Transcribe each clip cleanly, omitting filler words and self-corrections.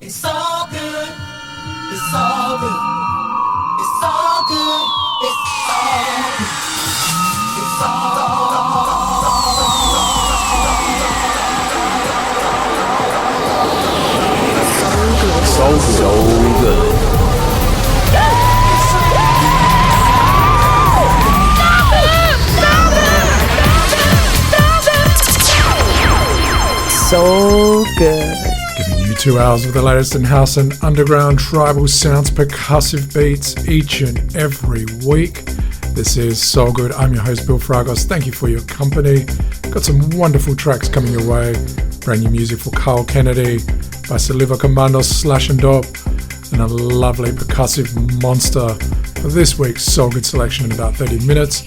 It's all good. It's all good. It's all good. It's all good. It's all good. So good. So good. Giving you 2 hours of the latest in house and underground tribal sounds, percussive beats each and every week. This is SoulGood. I'm your host, Bill Fragos. Thank you for your company. Got some wonderful tracks coming your way. Brand new music for Carl Kennedy by Saliva, Commandos, Sllash and Doppe, and a lovely percussive monster for this week's SoulGood selection in about 30 minutes.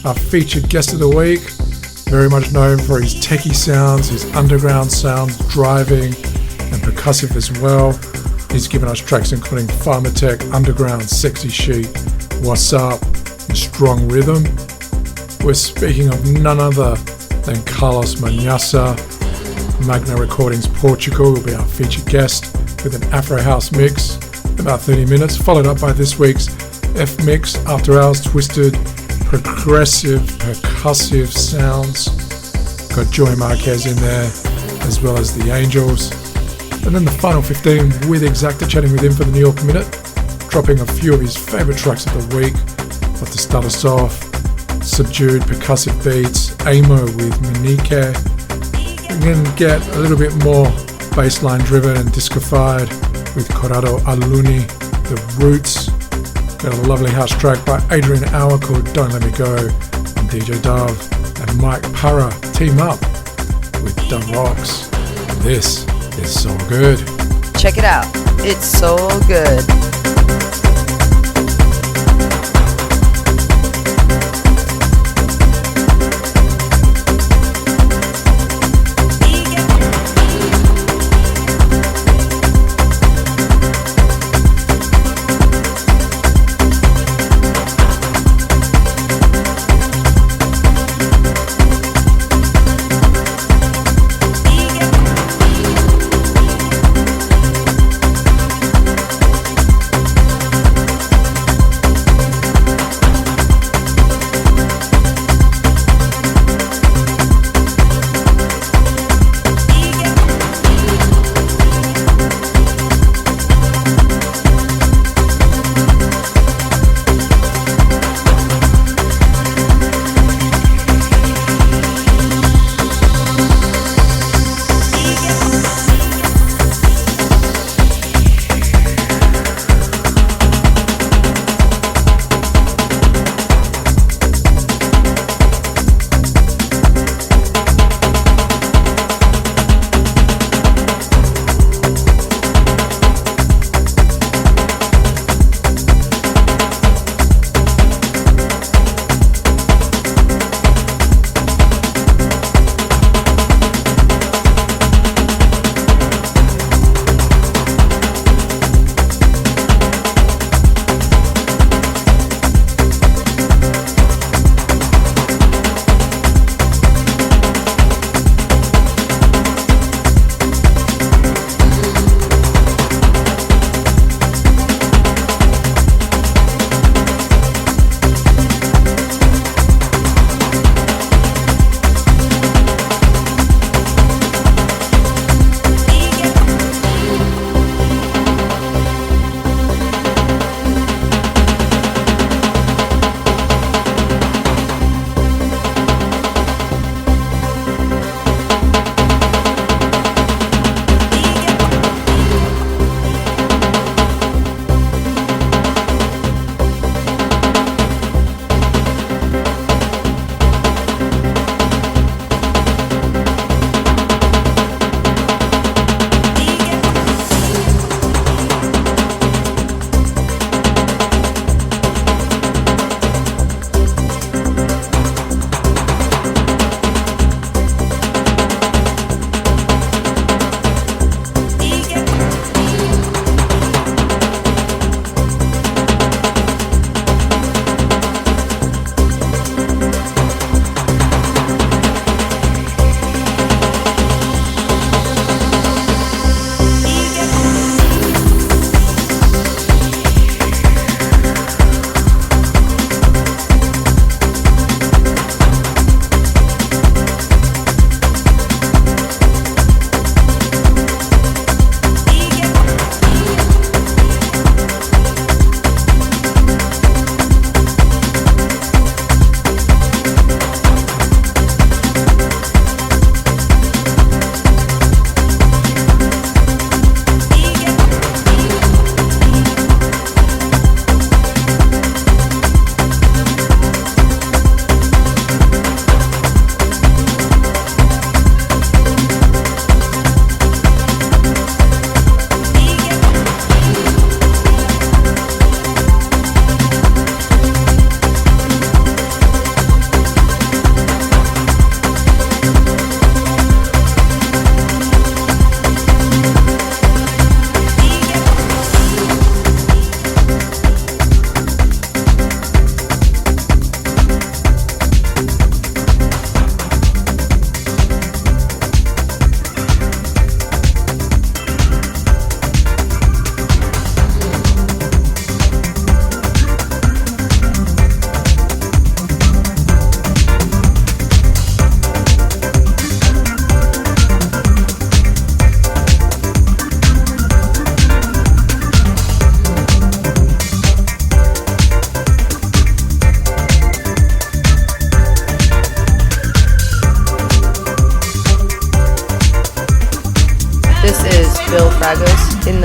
Our featured guest of the week, very much known for his techie sounds, his underground sounds, driving and percussive as well. He's given us tracks including Pharma Tech, Underground, Sexy Sheet, What's Up, and Strong Rhythm. We're speaking of none other than Carlos Manaca. Magna Recordings Portugal will be our featured guest with an Afro House mix in about 30 minutes, followed up by this week's F mix, After Hours Twisted, progressive, percussive sounds. Got Joy Marquez in there, as well as the Angels. And then the final 15 with Exacta, chatting with him for the New York Minute, dropping a few of his favourite tracks of the week. But to start us off, subdued percussive beats, Aimo with Mnike. We can get a little bit more bassline driven and disco-fied with Corrado, Alunni, The Roots. Got a lovely house track by Adrian Hour called Don't Let Me Go, and DJ Dove and Mike Parra team up with The Rocks. This is so good. Check it out. It's so good.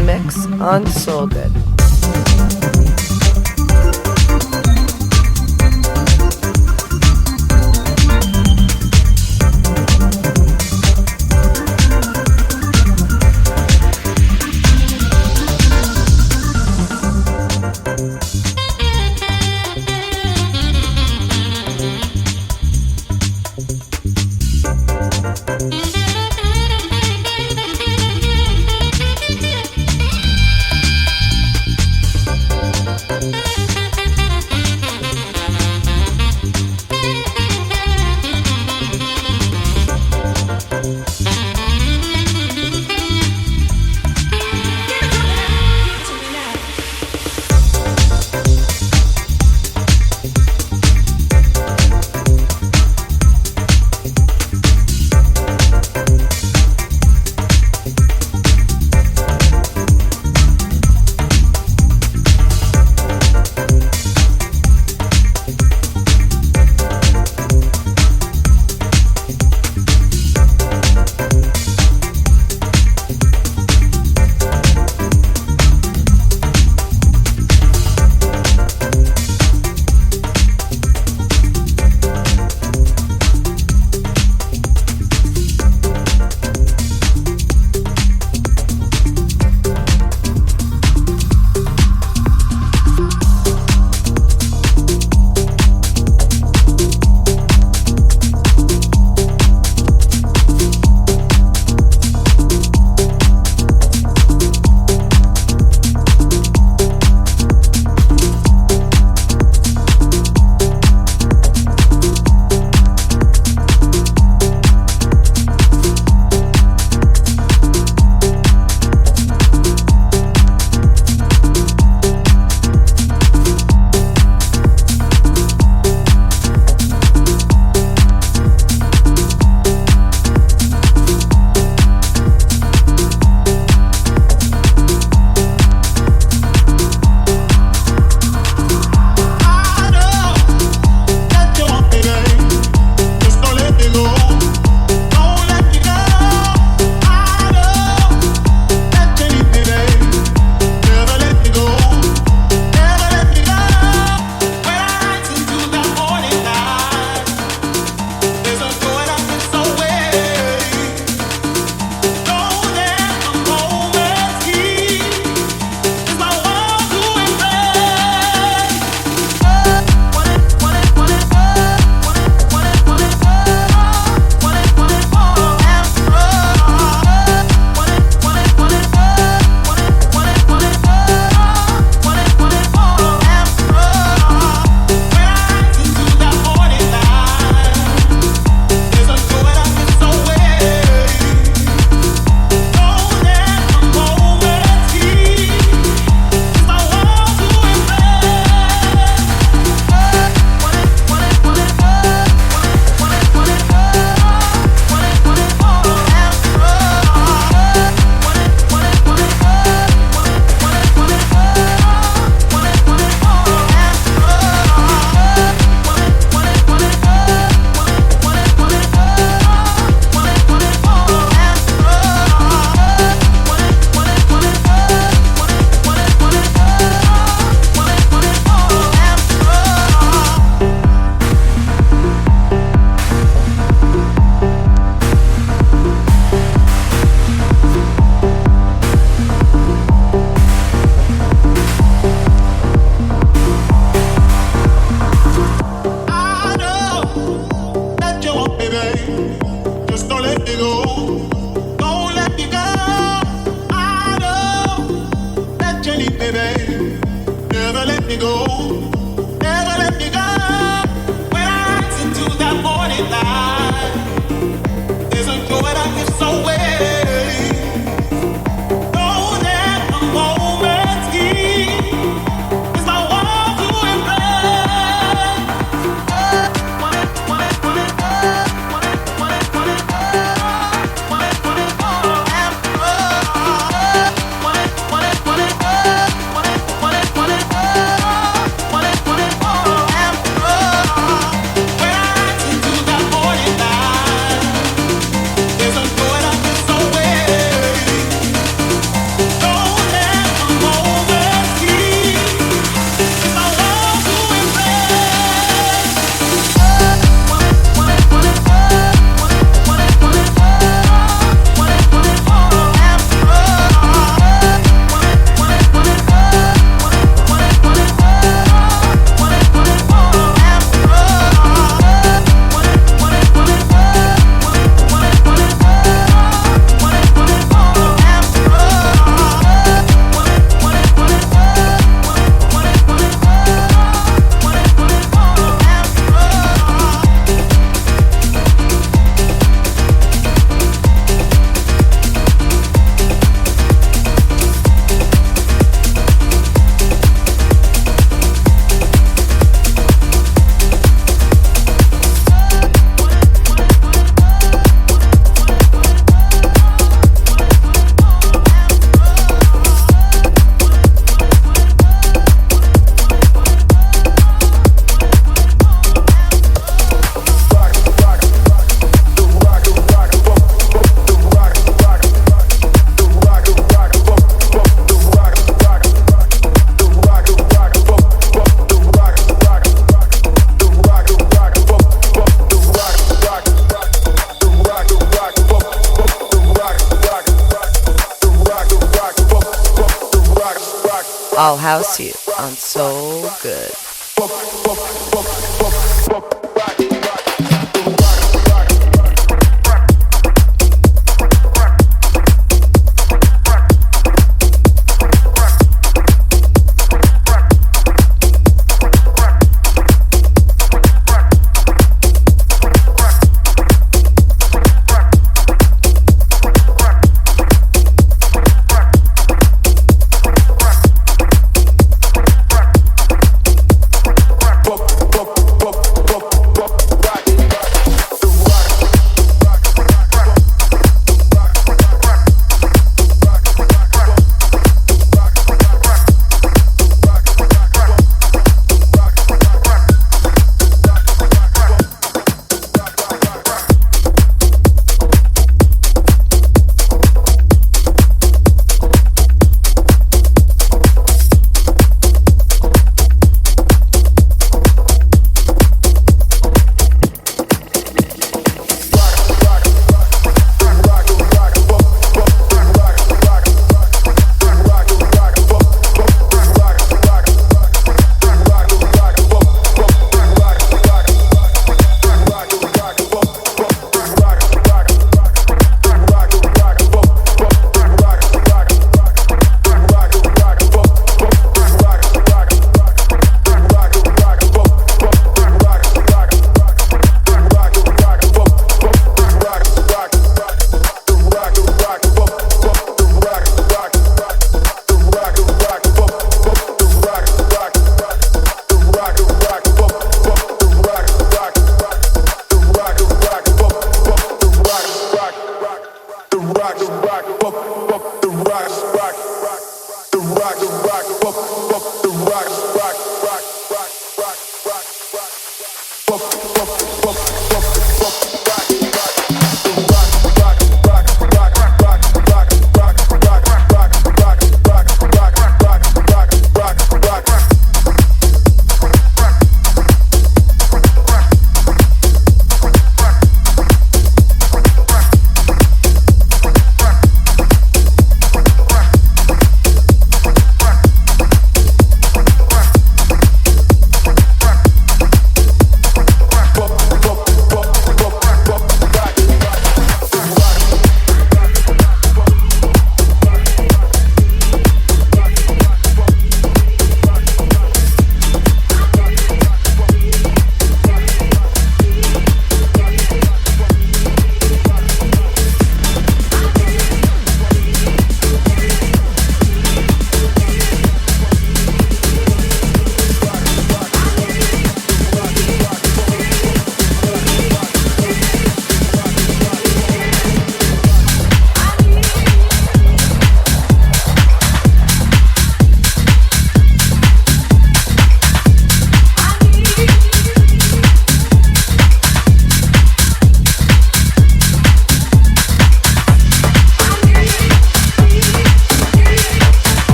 the mix on SoulGood. I'll house you on Soul Good. Pop, pop,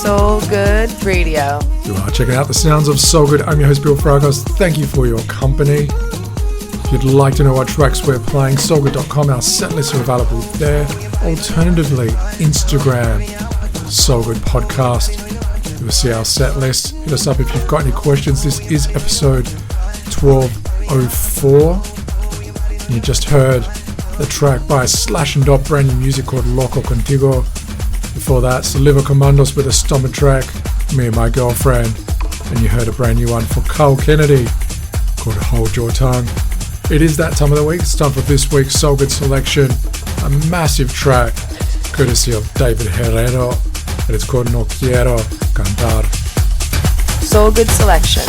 SoulGood Radio. You are checking out the sounds of SoulGood. I'm your host, Bill Fragos. Thank you for your company. If you'd like to know what tracks we're playing, soulgood.com, our set lists are available there. Alternatively, Instagram, SoulGood Podcast. You'll see our set list. Hit us up if you've got any questions. This is episode 1204. And you just heard the track by Sllash and Doppe, brand new music called Loco, Contigo. Before that, Saliva Commandos with a stomach track, Me and My Girlfriend. And you heard a brand new one for Carl Kennedy called Hold Your Tongue. It is that time of the week. It's time for this week's SoulGood selection. A massive track courtesy of David Herrero. And it's called No Quiero, Cantar. SoulGood selection.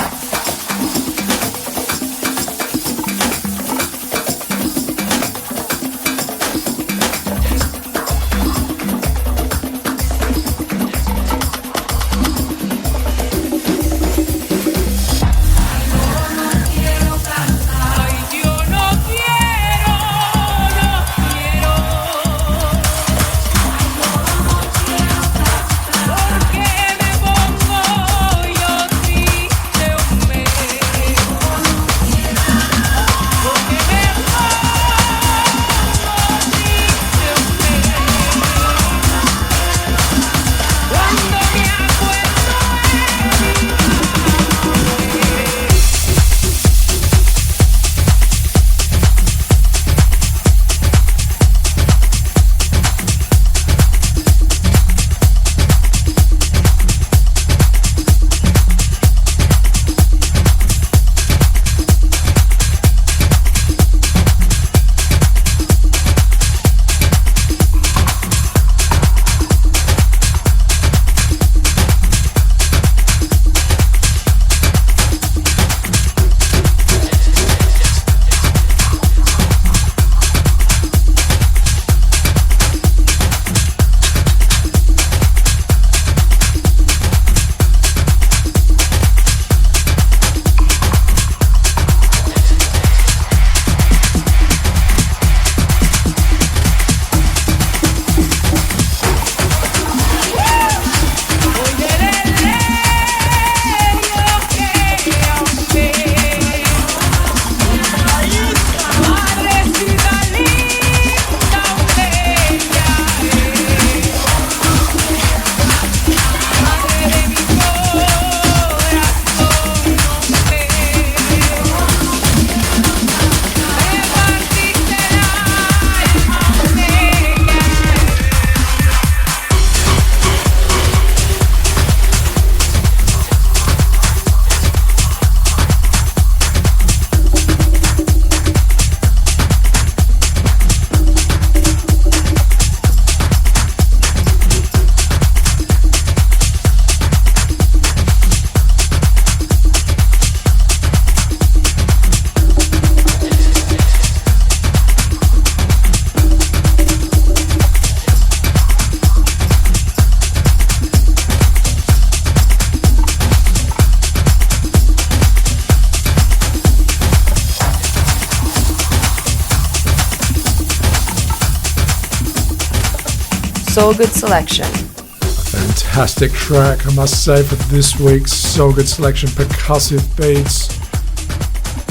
SoulGood selection. Fantastic track, I must say, for this week's SoulGood selection. Percussive beats,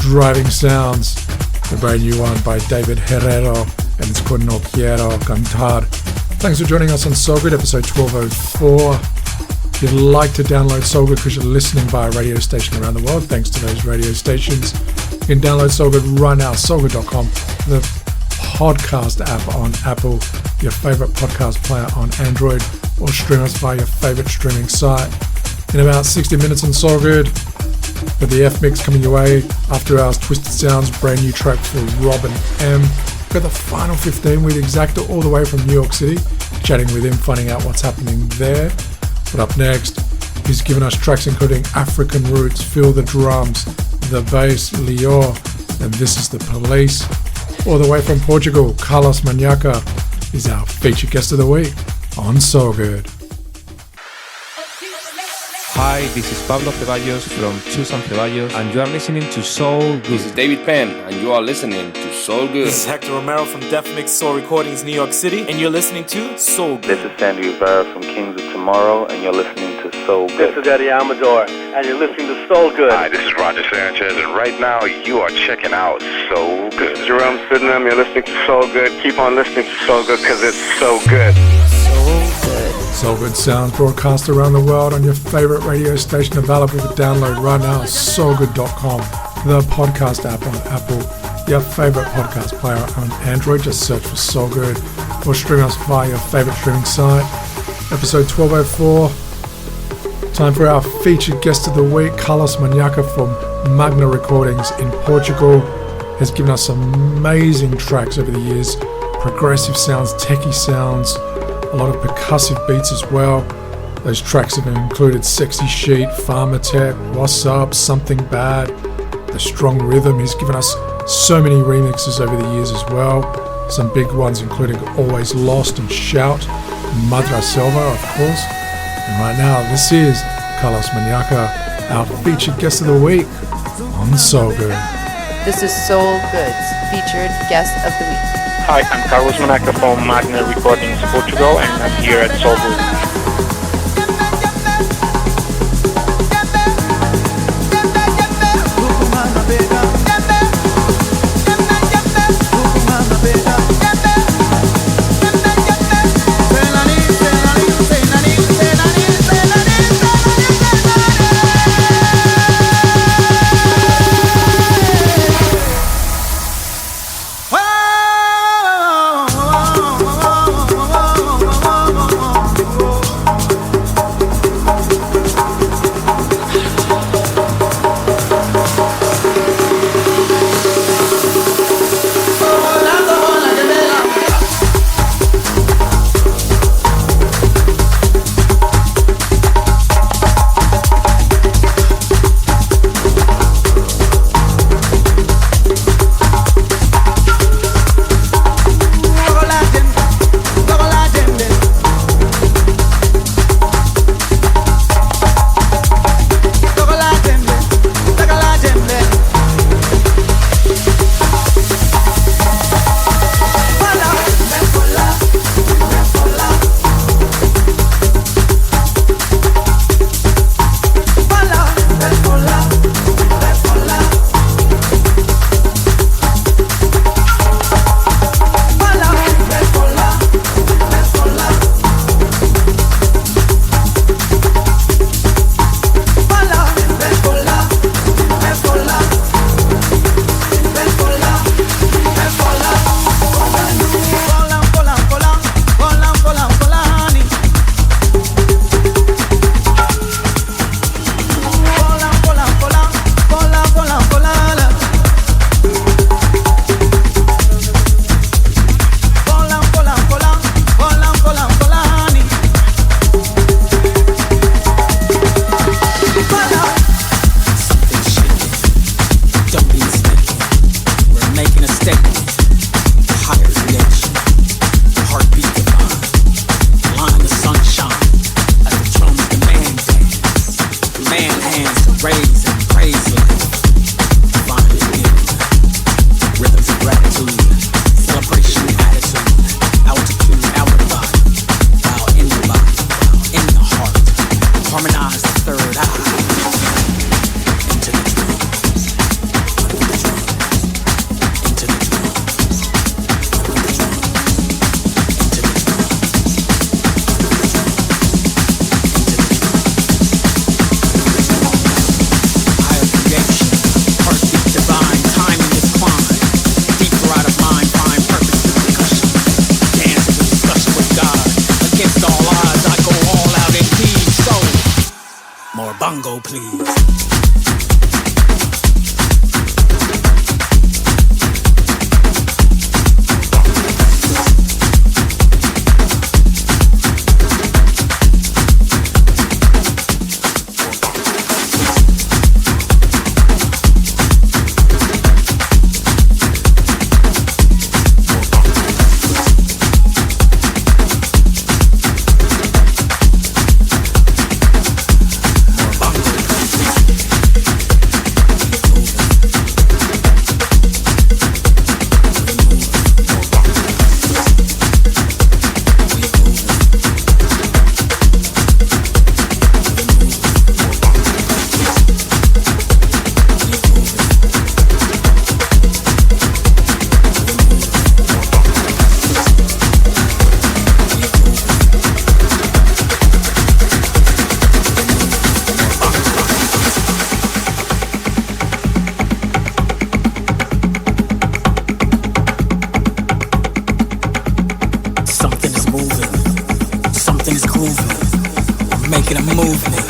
driving sounds. The brand new one by David Herrero, and it's called No Quiero, Cantar. Thanks for joining us on SoulGood, episode 1204. If you'd like to download SoulGood because you're listening by a radio station around the world, thanks to those radio stations, you can download SoulGood right now, soulgood.com, the podcast app on Apple, your favorite podcast player on Android, or stream us via your favorite streaming site. In about 60 minutes on SoulGood, with the F-Mix coming your way, After Hours Twisted Sounds, brand new track for Robin M. Got the final 15 with Exacta all the way from New York City, chatting with him, finding out what's happening there. But up next, he's given us tracks including African Roots, Feel the Drums, The Bass, Leo, and This Is the Police. All the way from Portugal, Carlos Manaca is our featured guest of the week on SoulGood. Hi, this is Pablo Ceballos from Susan Ceballos, and you are listening to SoulGood. This is David Penn, and you are listening to SoulGood. This is Hector Romero from Def Mix Soul Recordings, New York City, and you're listening to SoulGood. This is Sandy Rivera from Kings of Tomorrow, and you're listening to SoulGood. This is Eddie Amador, and you're listening to SoulGood. Hi, this is Roger Sanchez, and right now you are checking out SoulGood. This is Jerome Sydenham, you're listening to SoulGood. Keep on listening to SoulGood because it's so good. SoulGood sounds broadcast around the world on your favorite radio station, available for download right now at soulgood.com, the podcast app on Apple, your favorite podcast player on Android. Just search for SoulGood or stream us via your favorite streaming site. Episode 1204. Time for our featured guest of the week. Carlos Mnike from Magna Recordings in Portugal has given us some amazing tracks over the years. Progressive sounds, techie sounds, a lot of percussive beats as well. Those tracks have included Sexy Sheet, Farmer Tech, What's Up, Something Bad, The Strong Rhythm. He's given us so many remixes over the years as well. Some big ones including Always Lost and Shout, Madra Selva of course. And right now this is Carlos Mnike, our featured guest of the week on SoulGood. This is SoulGood's featured guest of the week. Hi, I'm Carlos Mnike from Magna Recordings Portugal, and I'm here at SoulGood. Making a movement,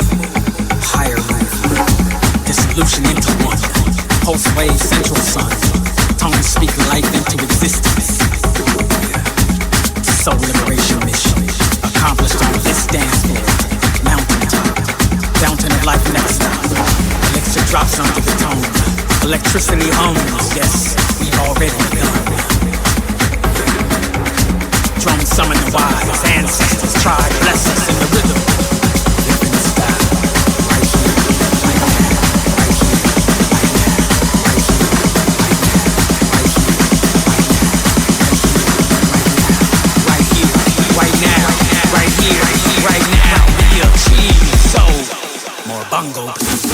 higher movement, dissolution into one, pulse wave, central sun, tongue speak life into existence. Soul liberation mission, accomplished on this dance floor, mountaintop, fountain of life never stop. Elixir drops under the tone, electricity owns, yes, we've already begun. Drum summon the wise, ancestors try, bless us in the rhythm. Living style, right here, right now, right here, right here, right now, right here, right now, we achieve soul. More bongo, please.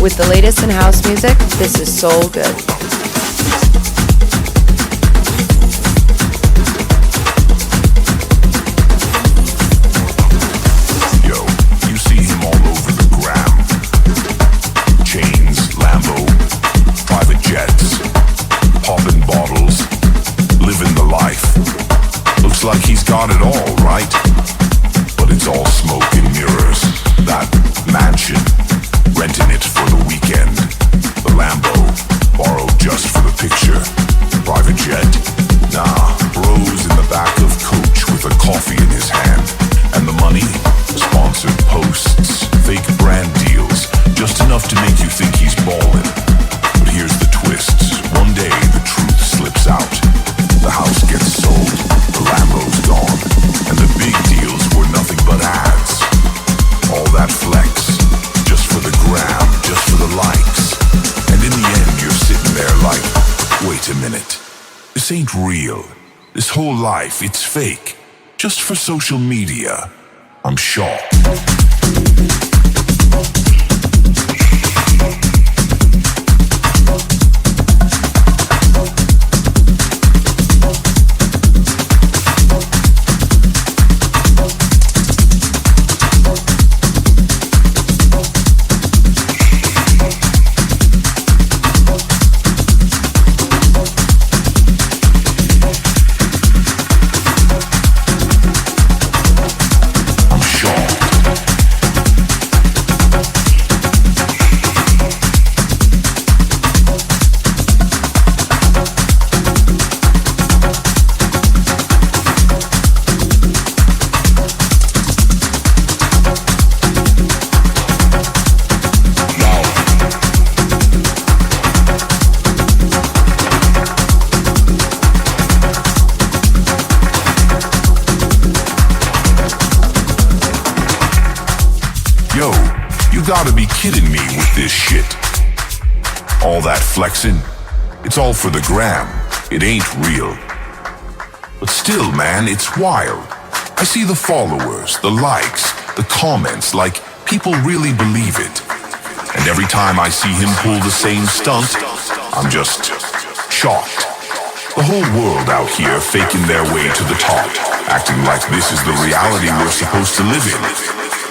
With the latest in house music, this is SoulGood. Like he's got it all, right? But it's all smoke and mirrors. That mansion, renting it for the weekend. The Lambo, borrowed just for the picture. Private jet, nah. Bros in the back of coach with a coffee in his hand. And the money, sponsored posts, fake brand deals. Just enough to make you think he's ballin'. But here's the twist. One day the truth slips out. The house gets sold, the Lambo's gone, and the big deals were nothing but ads. All that flex, just for the gram, just for the likes. And in the end you're sitting there like, wait a minute, this ain't real. This whole life, it's fake. Just for social media. I'm shocked. Gotta be kidding me with this shit. All that flexing, it's all for the gram. It ain't real. But still, man, it's wild. I see the followers, the likes, the comments, like people really believe it. And every time I see him pull the same stunt, I'm just shocked. The whole world out here faking their way to the top, acting like this is the reality we're supposed to live in.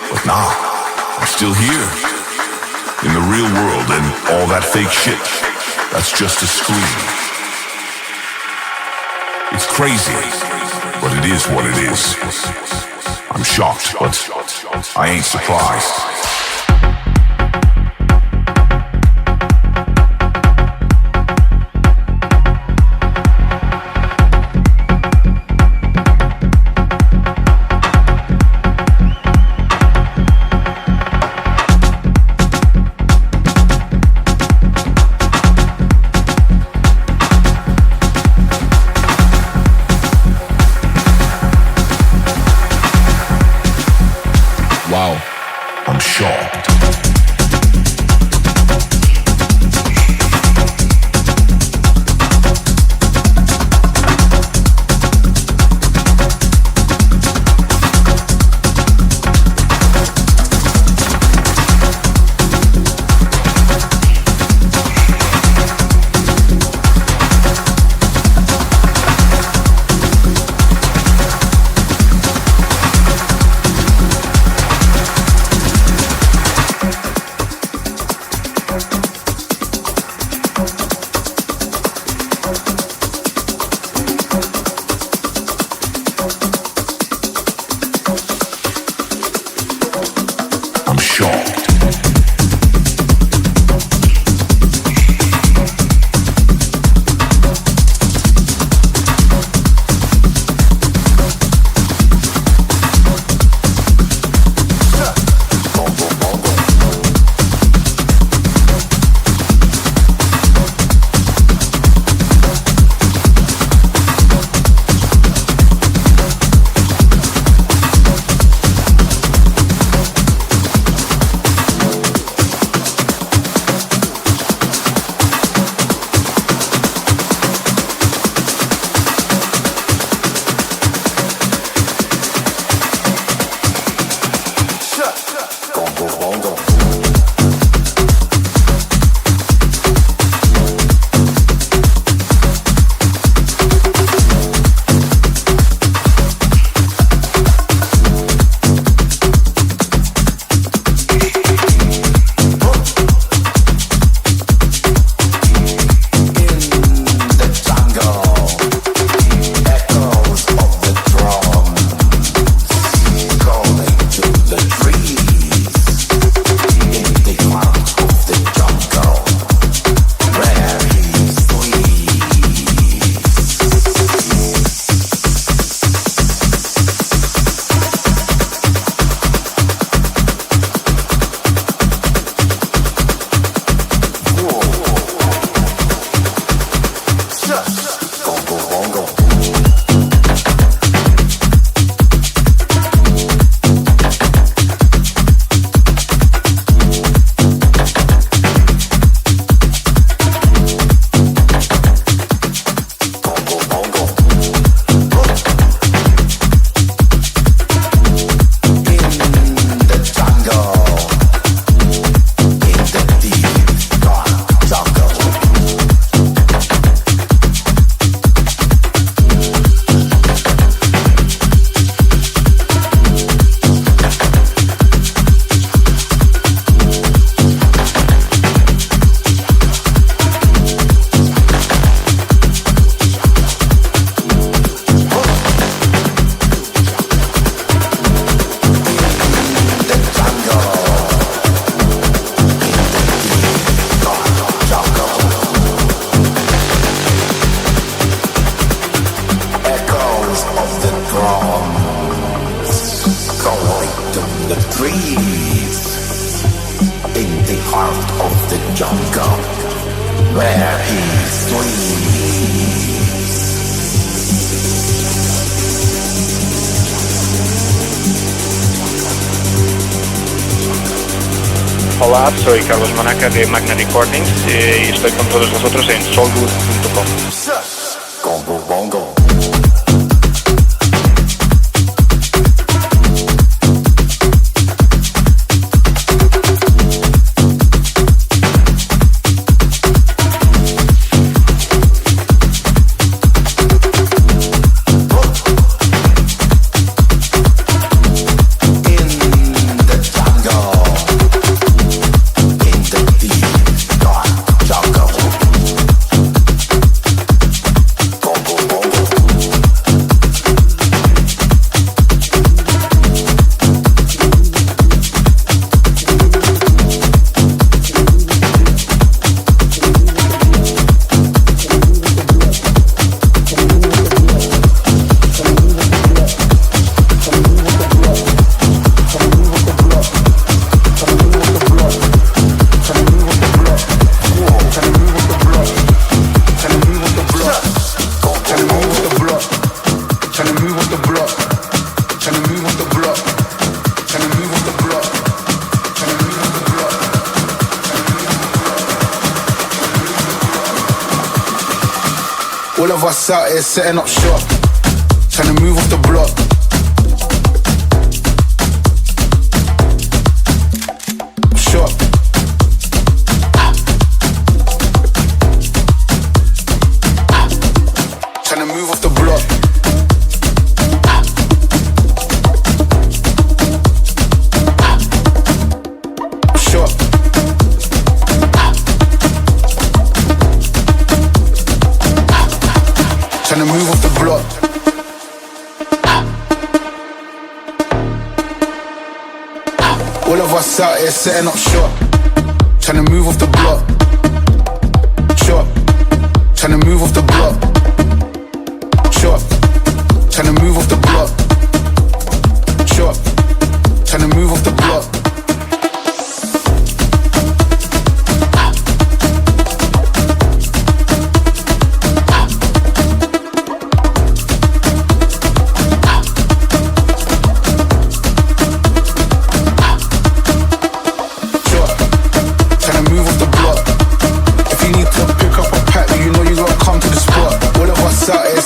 But nah. I'm still here, in the real world, and all that fake shit, that's just a screen. It's crazy, but it is what it is. I'm shocked, but I ain't surprised. I'm shocked. Hola, soy Carlos Manaca de Magna Recordings y estoy con todos vosotros en SoulGood.com. All of us out here setting up shop, trying to move off the block. Shop. Trying to move off the block. Shop. setting up shop. Tryna move off the block. Shot. Tryna move off the block. Shot. Tryna move off the block. Shot. Tryna move off the block.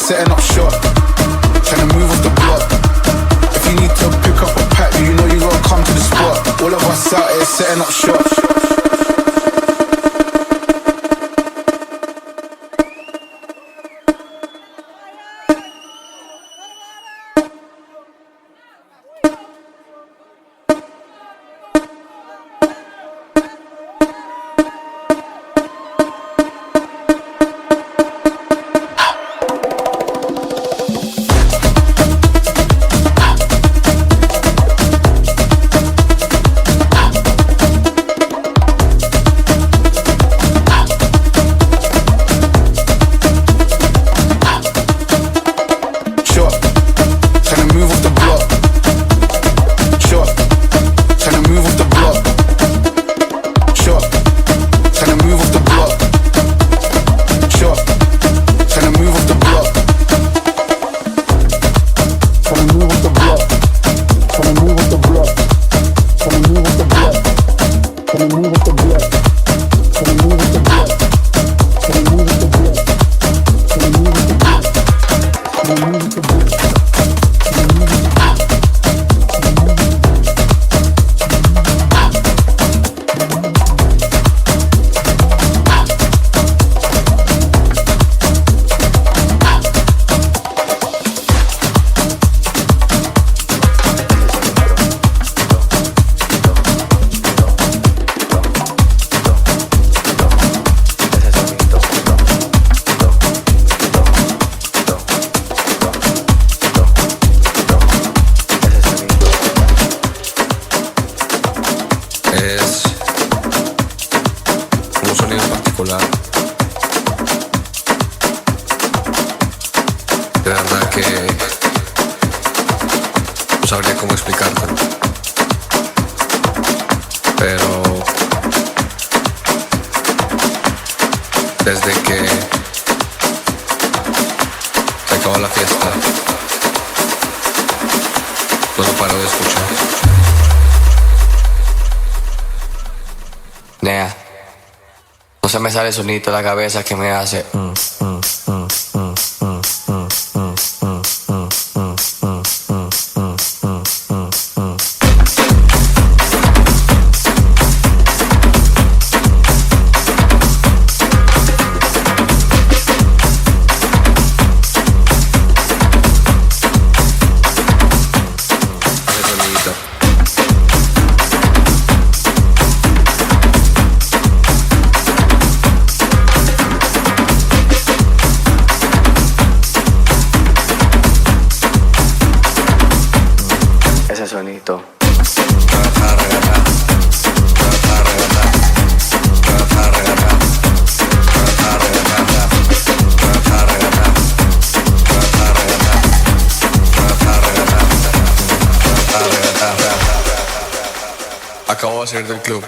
Setting up shop, trying to move off the block. If you need to pick up a pack, you know you gotta come to the spot. All of us out here setting up shop. No se me sale el sonito de la cabeza que me hace. Acabo de salir del club.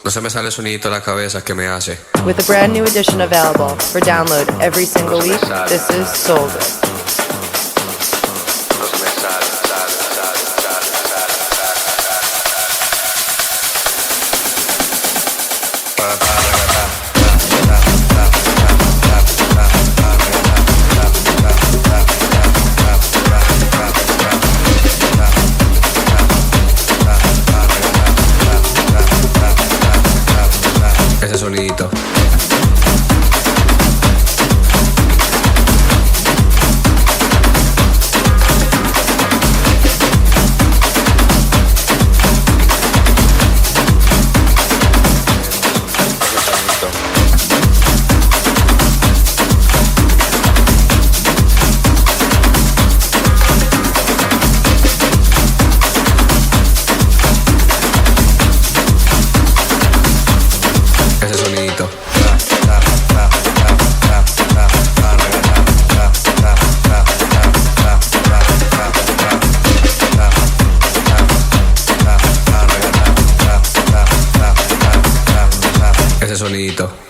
No se me sale el sonidito de la cabeza que me hace. With a brand new edition available for download every single week, this is SoulGood. Ese sonidito. ese sonidito. Ese sonidito.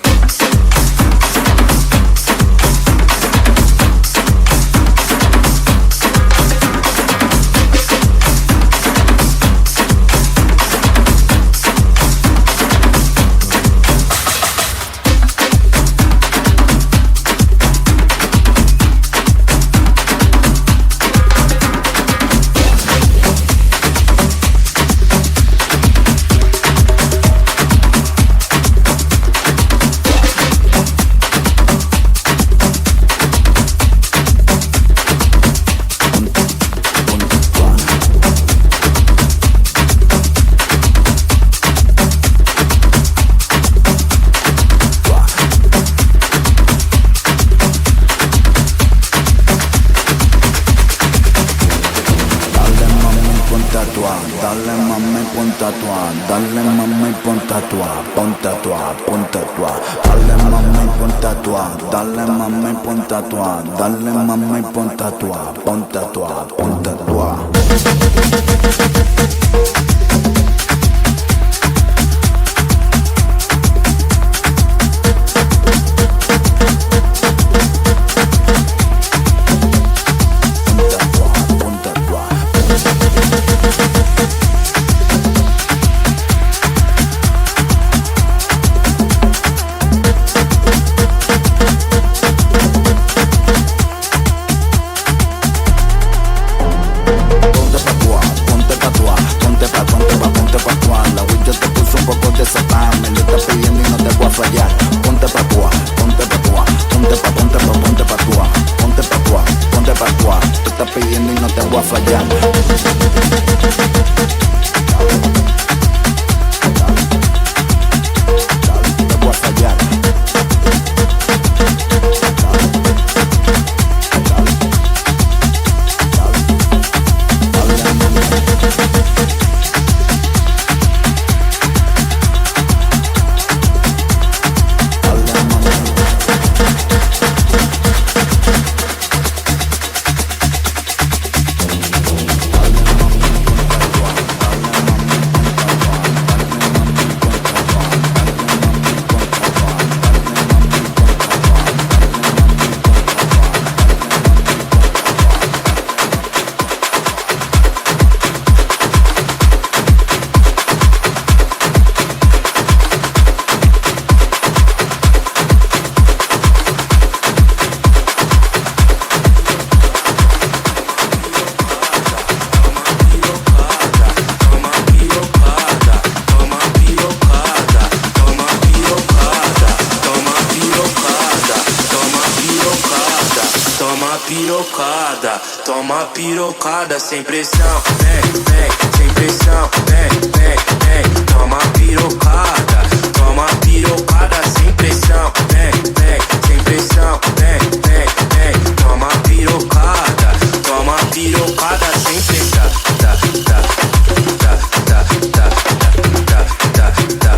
Dale mami, ponte a tua, ponte a tua, ponte a tua. Toma pirocada sem pressão, vem, vem, sem pressão, vem, vem, vem. Toma pirocada sem pressão, vem, vem, sem pressão, vem, vem, vem. Toma pirocada sem pressão, tá, tá, tá, tá, tá, tá, tá, tá, tá, tá, tá,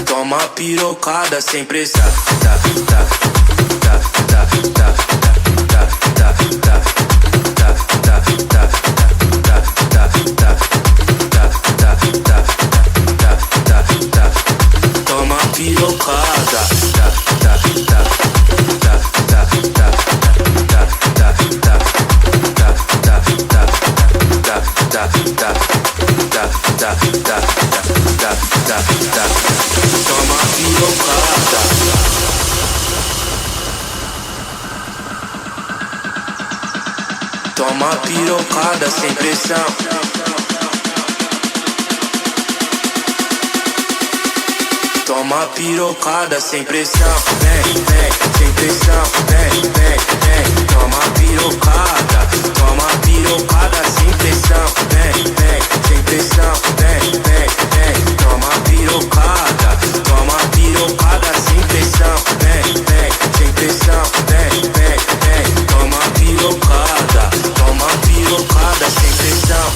toma pirocada sem pressão, tá, tá, tá, tá, tá, tá, tá, tá, tá, tá, tá, toma pirocada, tá, tá, tá, tá, tá, tá, tá, tá, tá, toma pirocada. Toma pirocada sem pressão. Toma pirocada sem pressão. Vem, vem, sem pressão. Vem, vem, vem. Toma pirocada sem pressão. Vem, vem, sem pressão. Vem, vem, vem. Toma pirocada sem pressão. Vem, vem, sem pressão. Vem, vem, vem. Toma pirocada. pirocada sem pressão.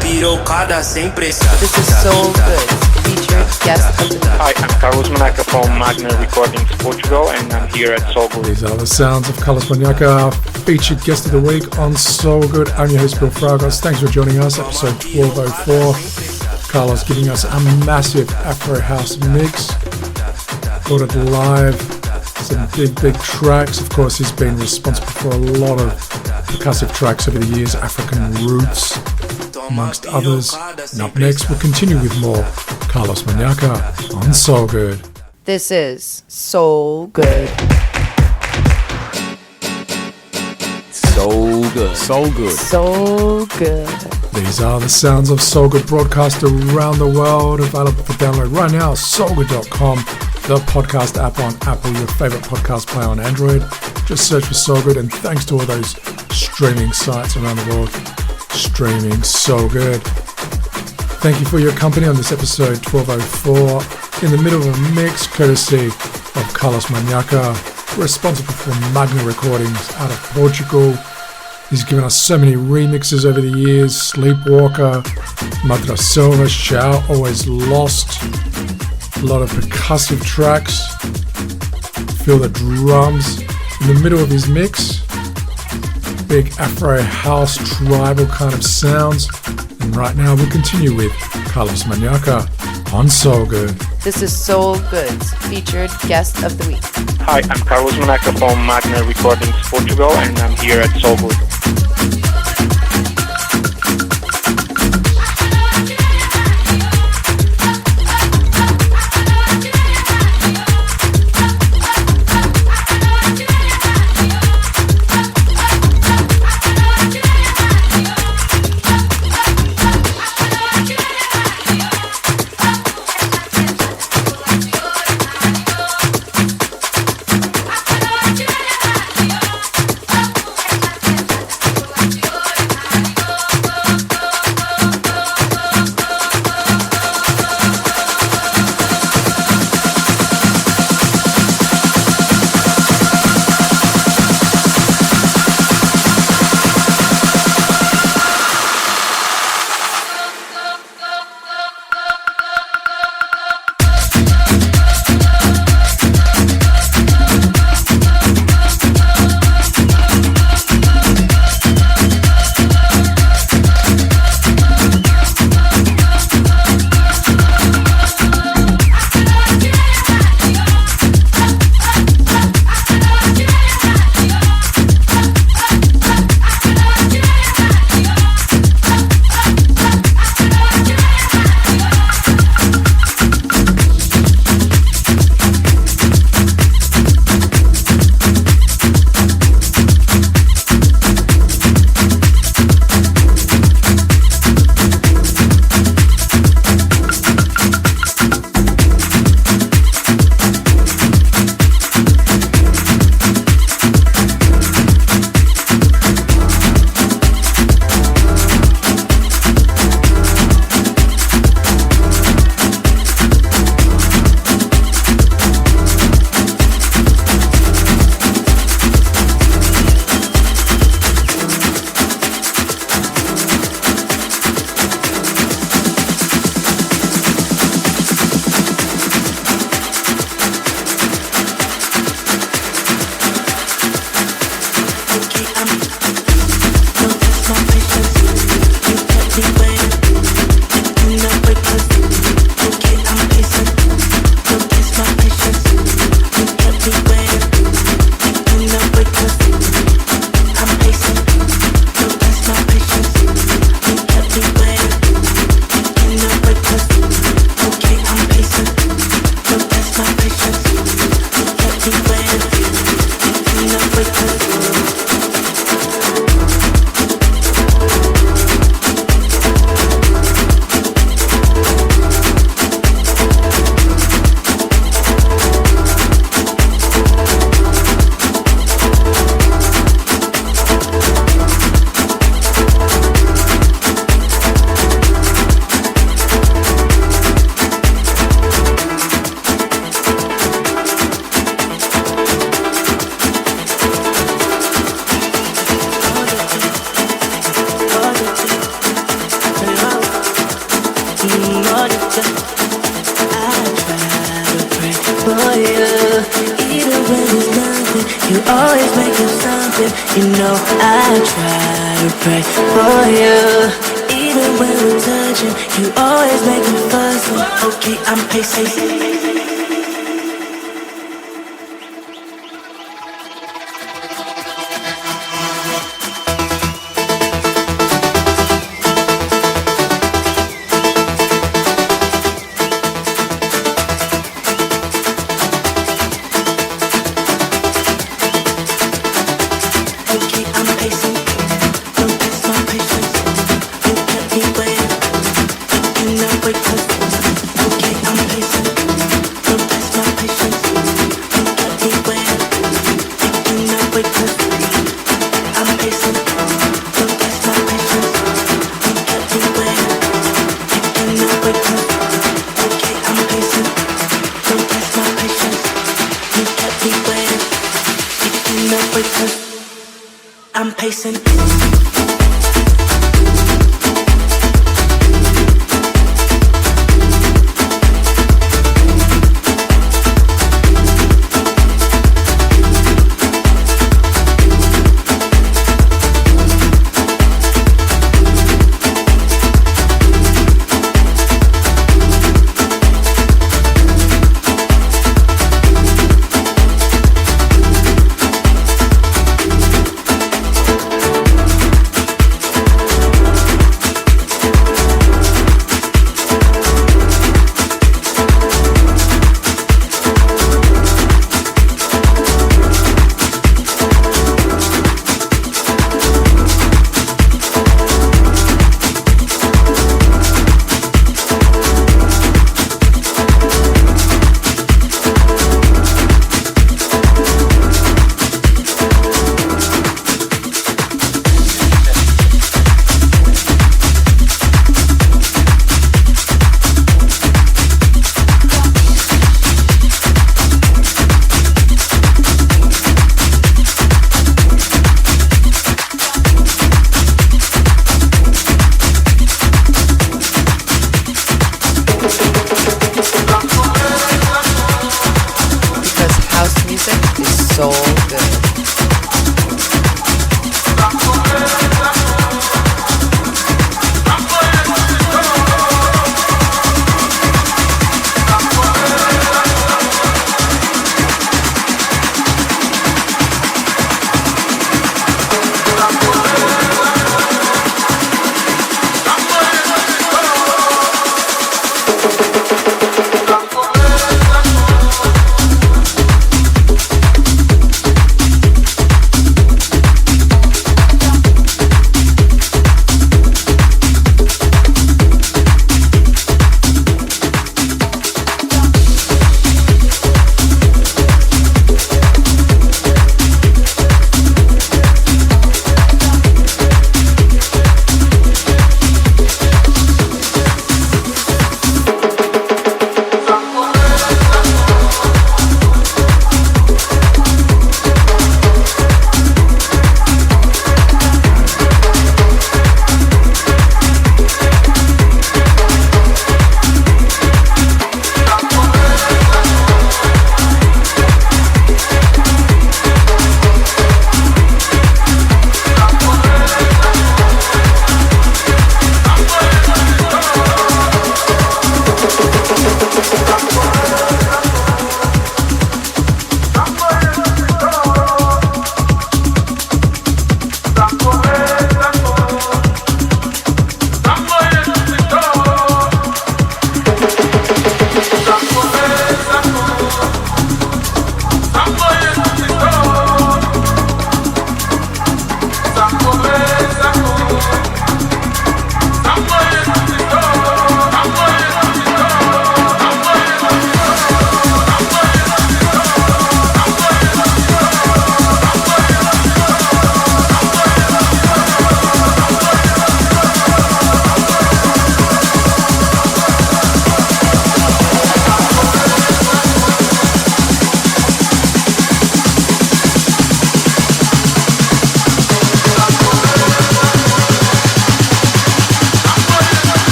Pirocada sem pressão. This is SoulGood, featured guest of the week. Hi, I'm Carlos Manaca from Magna Recordings, Portugal, and I'm here at SoulGood. These are the sounds of Carlos Manaca, featured guest of the week on SoulGood. I'm your host, Bill Fragos. Thanks for joining us, episode 1204. Carlos giving us a massive Afro House mix. Got it live. Some big tracks. Of course, he's been responsible for a lot of percussive tracks over the years, African Roots, amongst others. And up next, we'll continue with more Carlos Manaca on SoulGood. This is SoulGood. SoulGood. SoulGood. These are the sounds of SoulGood, broadcast around the world, available for download right now. SoulGood.com, the podcast app on Apple, your favorite podcast player on Android. Just search for SoulGood, and thanks to all those streaming sites around the world, streaming SoulGood. Thank you for your company on this episode 1204. In the middle of a mix, courtesy of Carlos Manaca, responsible for Magna Recordings out of Portugal. He's given us so many remixes over the years: Sleepwalker, Madra Silva, Shout, Always Lost. A lot of percussive tracks. Feel the drums. In the middle of his mix, big Afro house tribal kind of sounds. And right now we'll continue with Carlos Manaca on SoulGood. This is SoulGood's featured guest of the week. Hi, I'm Carlos Manaca from Magna Recordings, Portugal, and I'm here at SoulGood. You always make up something. You know I try to pray for you. Even when we're touching, you always make me fuss. Okay, I'm pacing. I'm pacing.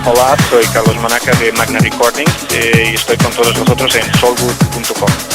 Hola, soy Carlos Manaca de Magna Recordings y estoy con todos vosotros en SoulGood.com.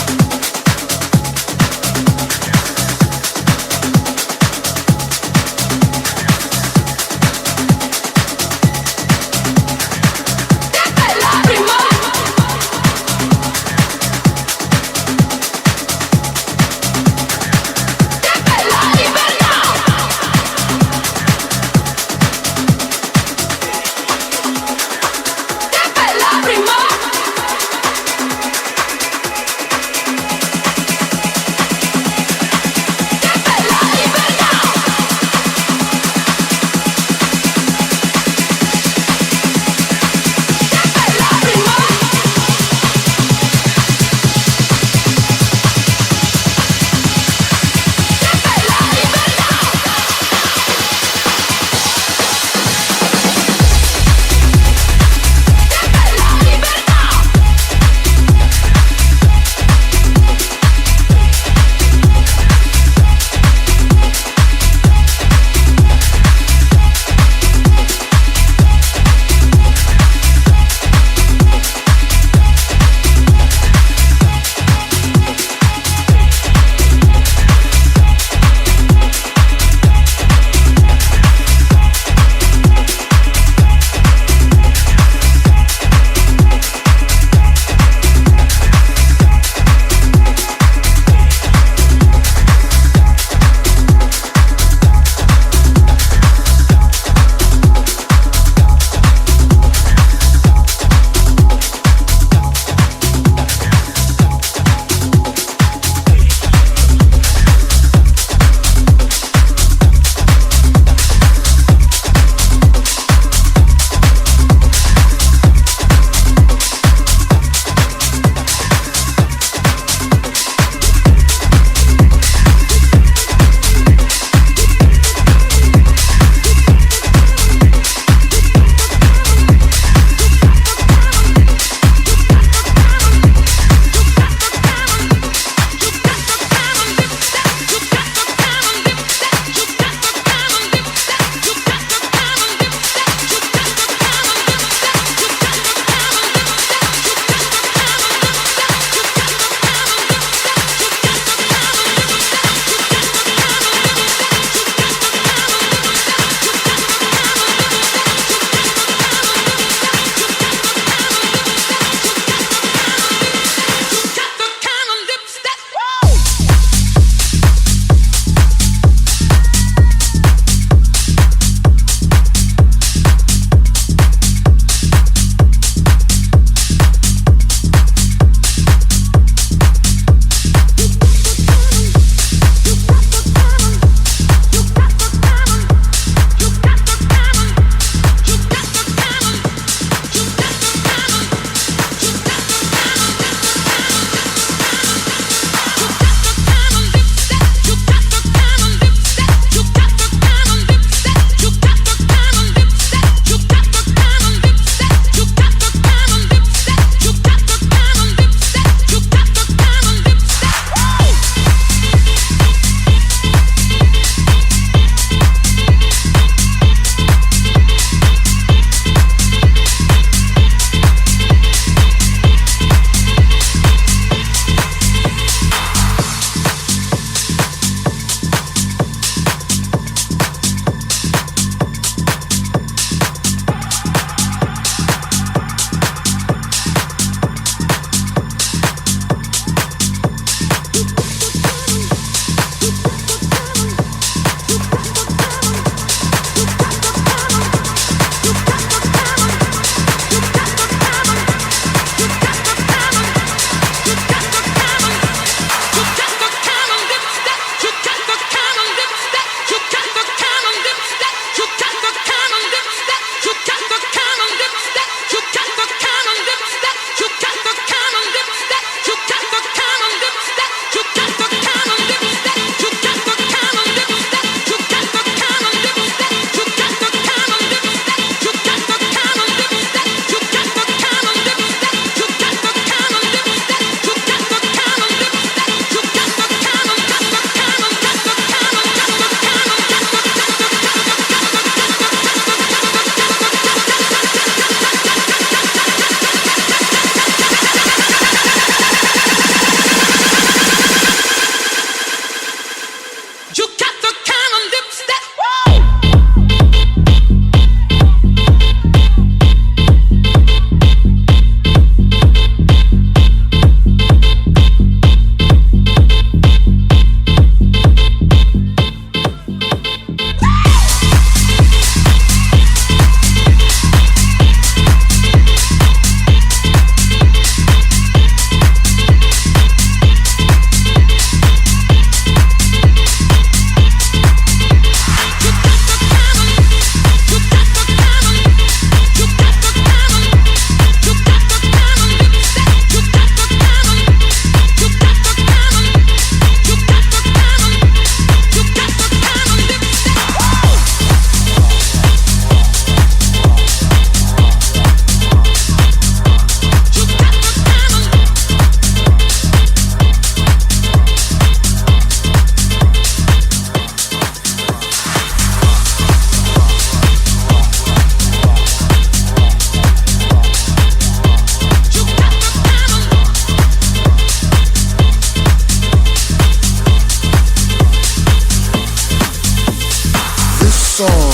song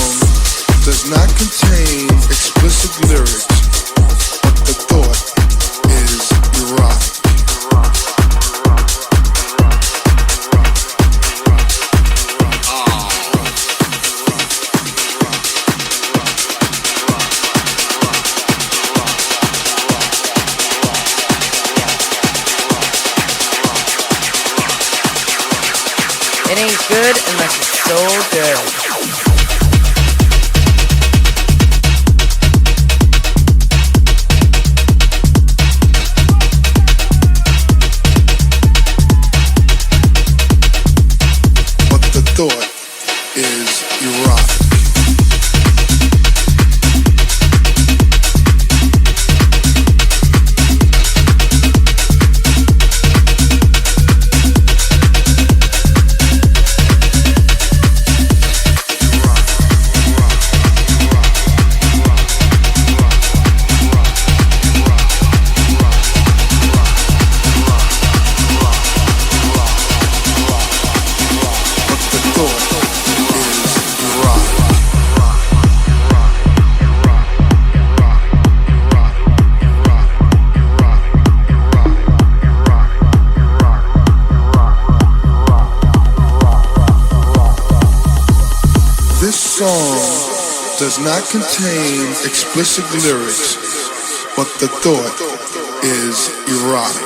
does not contain explicit lyrics, but the thought is erotic. It ain't good unless it's so good. Thought is erotic. Does not contain explicit lyrics, but the thought is erotic.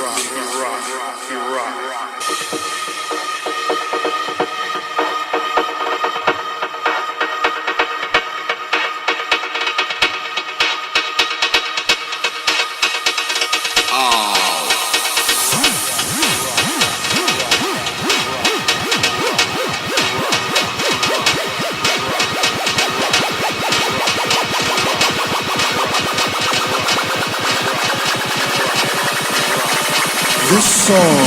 This song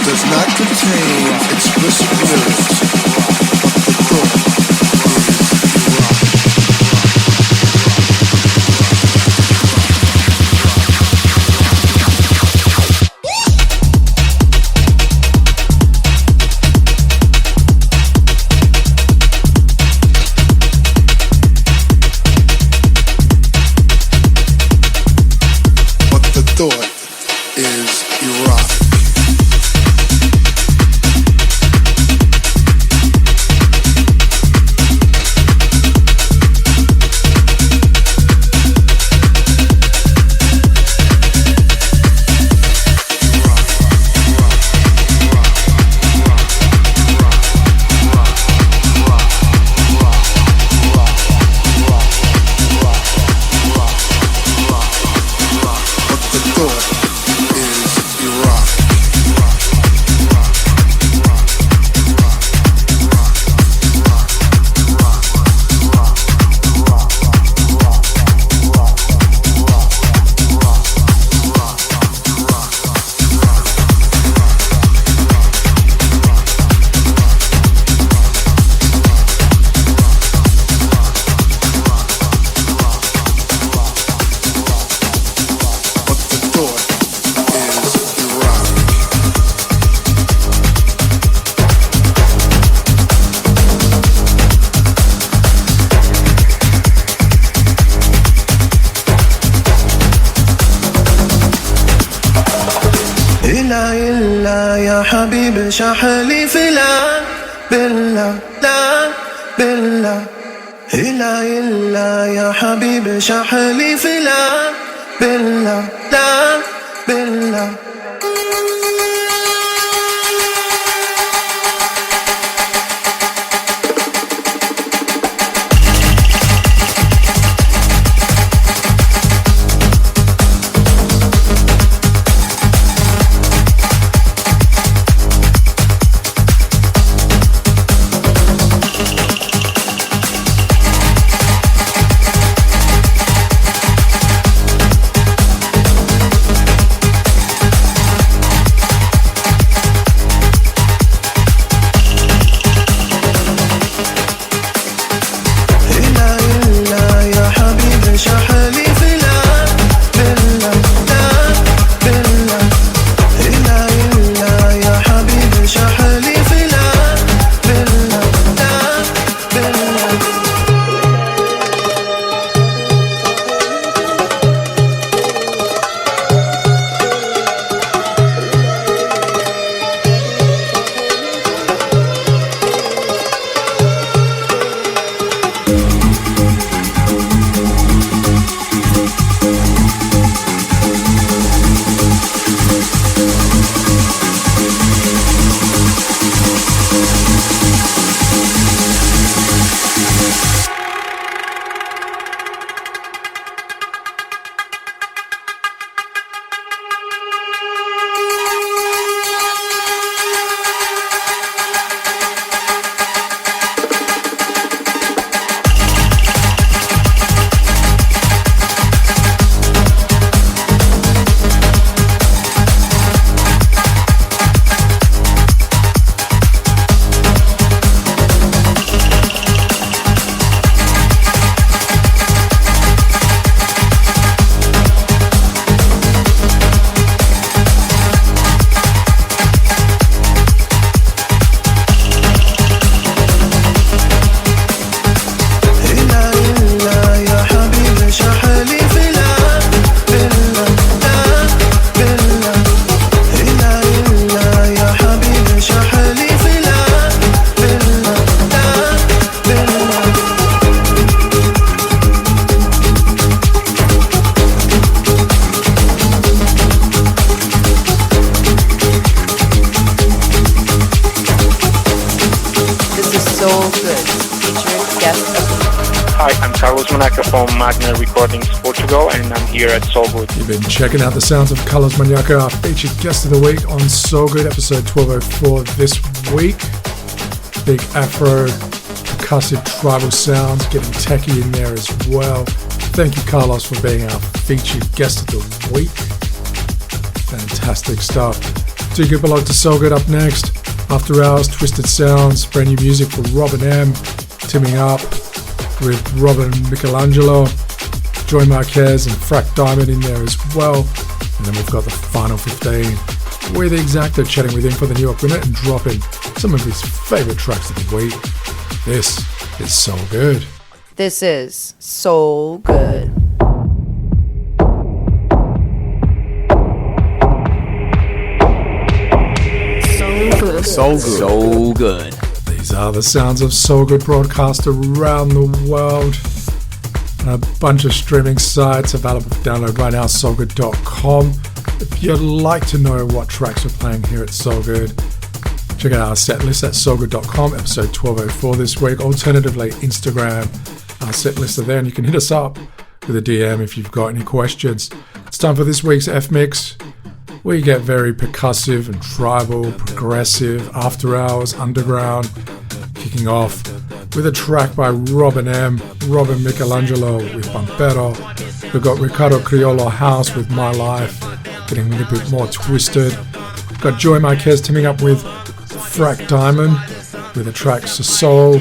does not contain explicit lyrics, but the thought is but the thought is erotic. حبيبي شحلي فلان بالله لا بالله إلا إلا يا حبيبي شحلي فلان بالله لا بالله Hi, I'm Carlos Manaca from Magna Recordings Portugal, and I'm here at SoulGood. You've been checking out the sounds of Carlos Manaca, our featured guest of the week on SoulGood, episode 1204 this week. Big Afro, percussive tribal sounds, getting techie in there as well. Thank you, Carlos, for being our featured guest of the week. Fantastic stuff. Do give a lot to SoulGood up next. After Hours, Twisted Sounds, brand new music for Robin M, teaming up with Robin Michelangelo, Joy Marquez and FractDiamond in there as well. And then we've got the final 15 with Exacta chatting with him for the New York Minute and dropping some of his favourite tracks of the week. This is SoulGood. This is SoulGood. SoulGood. These are the sounds of SoulGood broadcast around the world. A bunch of streaming sites available for download right now, soulgood.com. If you'd like to know what tracks we're playing here at SoulGood, check out our set list at soulgood.com, episode 1204 this week. Alternatively, Instagram, our set list are there, and you can hit us up with a DM if you've got any questions. It's time for this week's F-Mix. We get very percussive and tribal, progressive, after hours, underground, kicking off with a track by Robin M, Robin Michelangelo with Pampero. We've got Ricardo Criollo House with My Life, getting a little bit more twisted. We've got Joy Marquez teaming up with FractDiamond with the track Ssoul.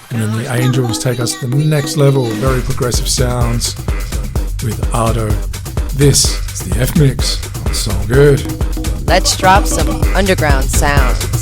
And then the Angels take us to the next level, very progressive sounds with Ardo. This is the F-Mix on SoulGood. Let's drop some underground sounds.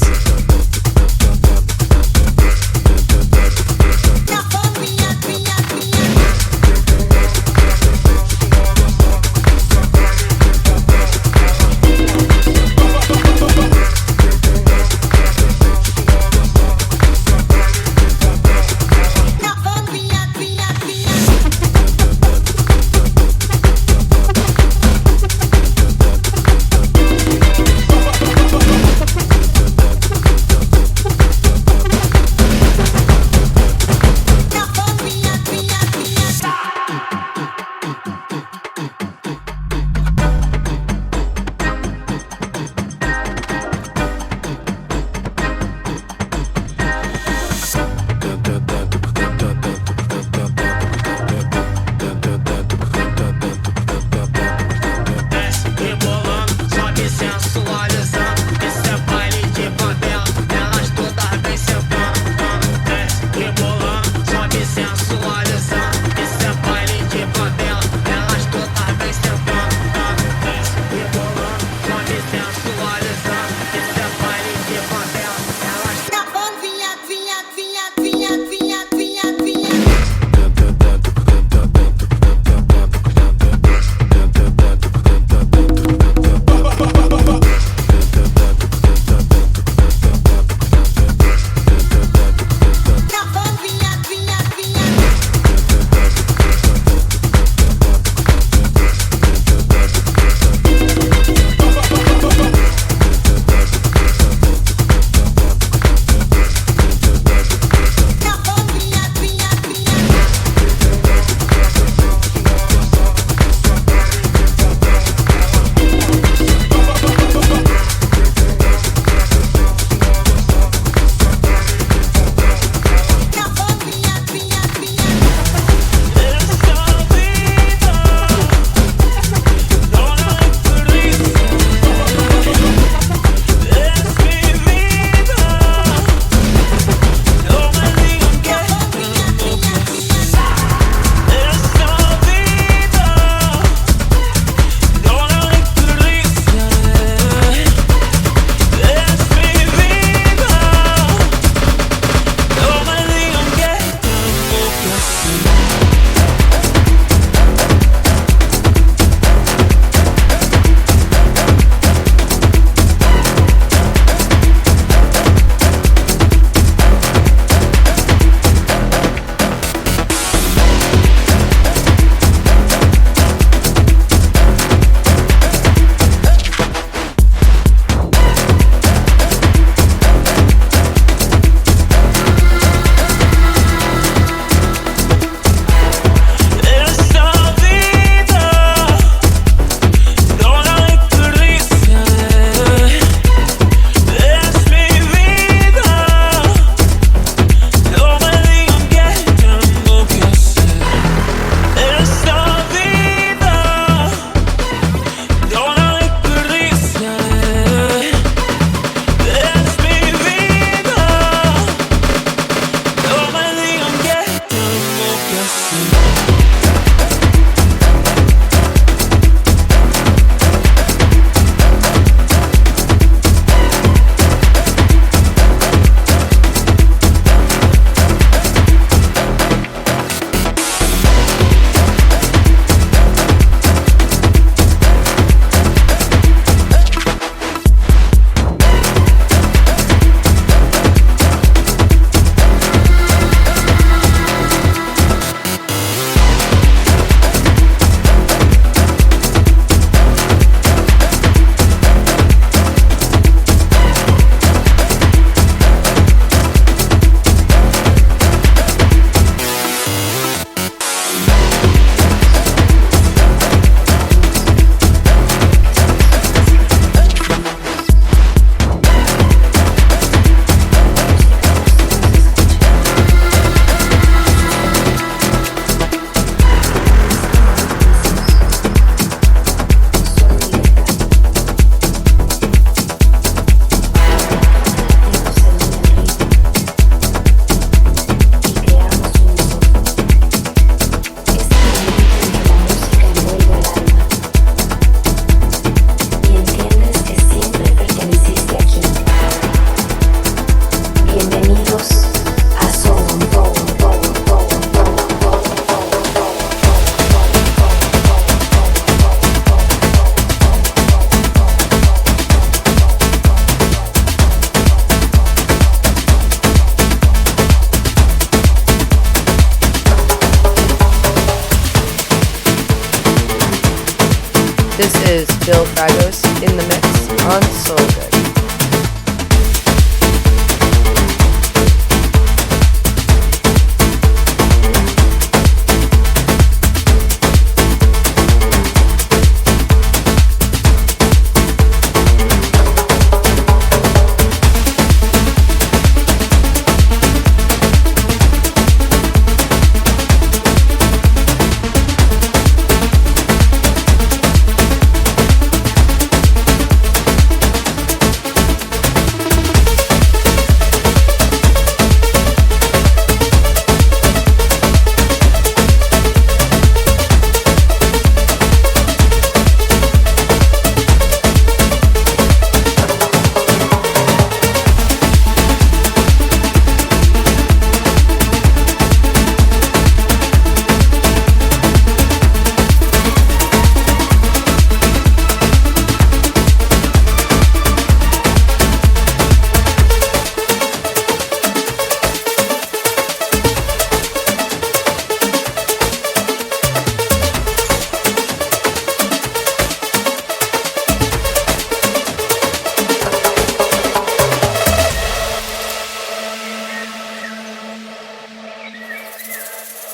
Bill Fragos in the mix on SoulGood.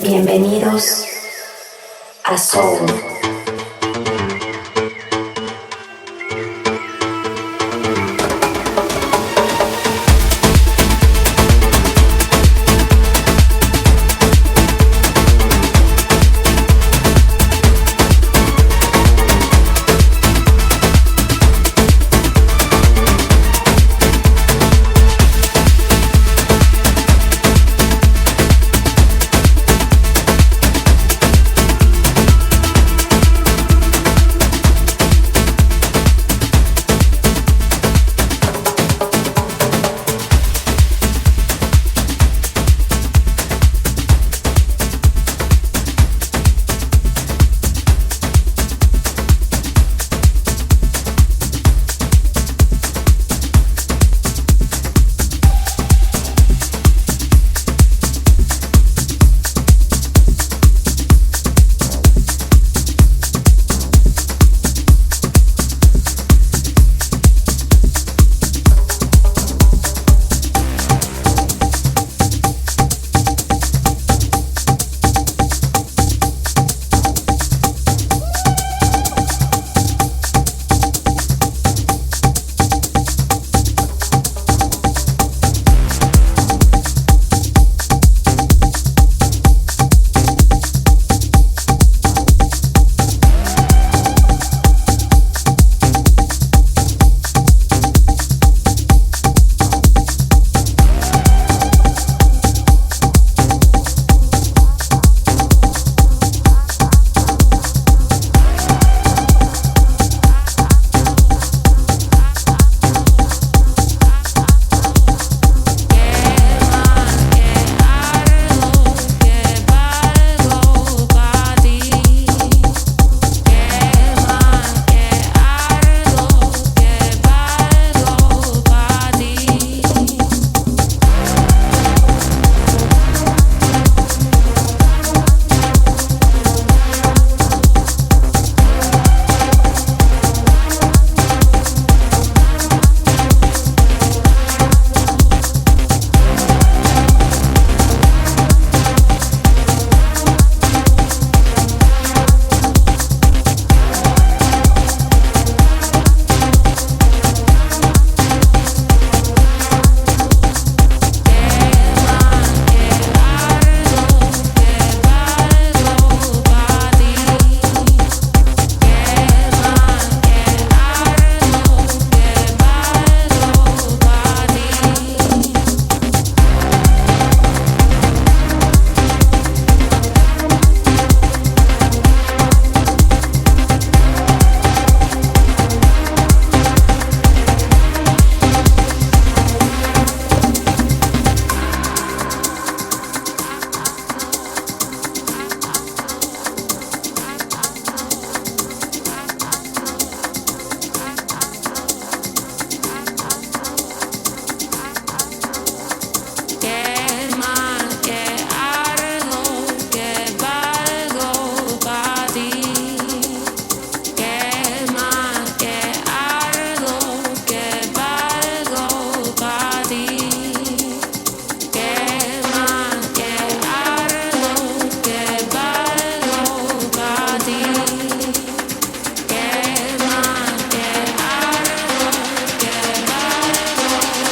Bienvenidos a Soul.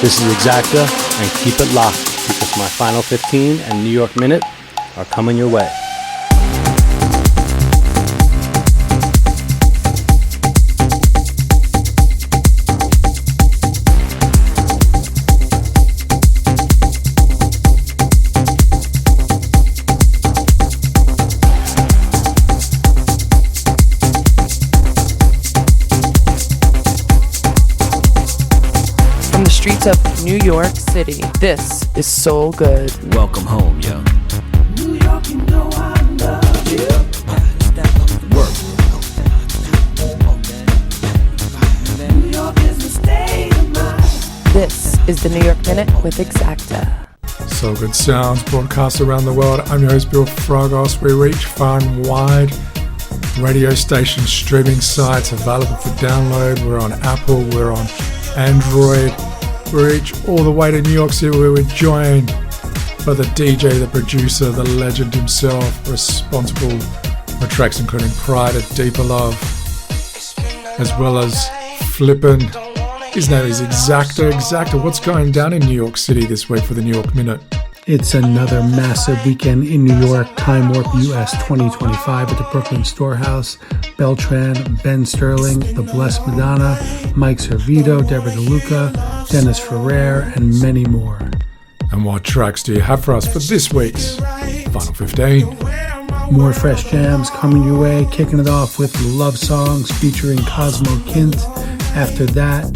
This is Exacta, and keep it locked because my Final 15 and New York Minute are coming your way. Streets of New York City. This is Soul Good. Welcome home, yo. New York, you know I love you. Work. New York is the state of mind. This is the New York Minute with Exacta. SoulGood sounds broadcast around the world. I'm your host, Bill Fragos. We reach far and wide. Radio stations, streaming sites available for download. We're on Apple, we're on Android. We reach all the way to New York City, where we're joined by the DJ, the producer, the legend himself, responsible for tracks including Pride at Deeper Love, as well as Flippin'. His name is Exacta. Exacta, what's going down in New York City this week for the New York Minute? It's another massive weekend in New York. Time Warp US 2025 at the Brooklyn Storehouse. Beltran, Ben Sterling, The Blessed Madonna, Mike Servito, Deborah DeLuca, Dennis Ferrer, and many more. And what tracks do you have for us for this week's Final 15? More fresh jams coming your way, kicking it off with Love Songs featuring Cosmo Kint. After that,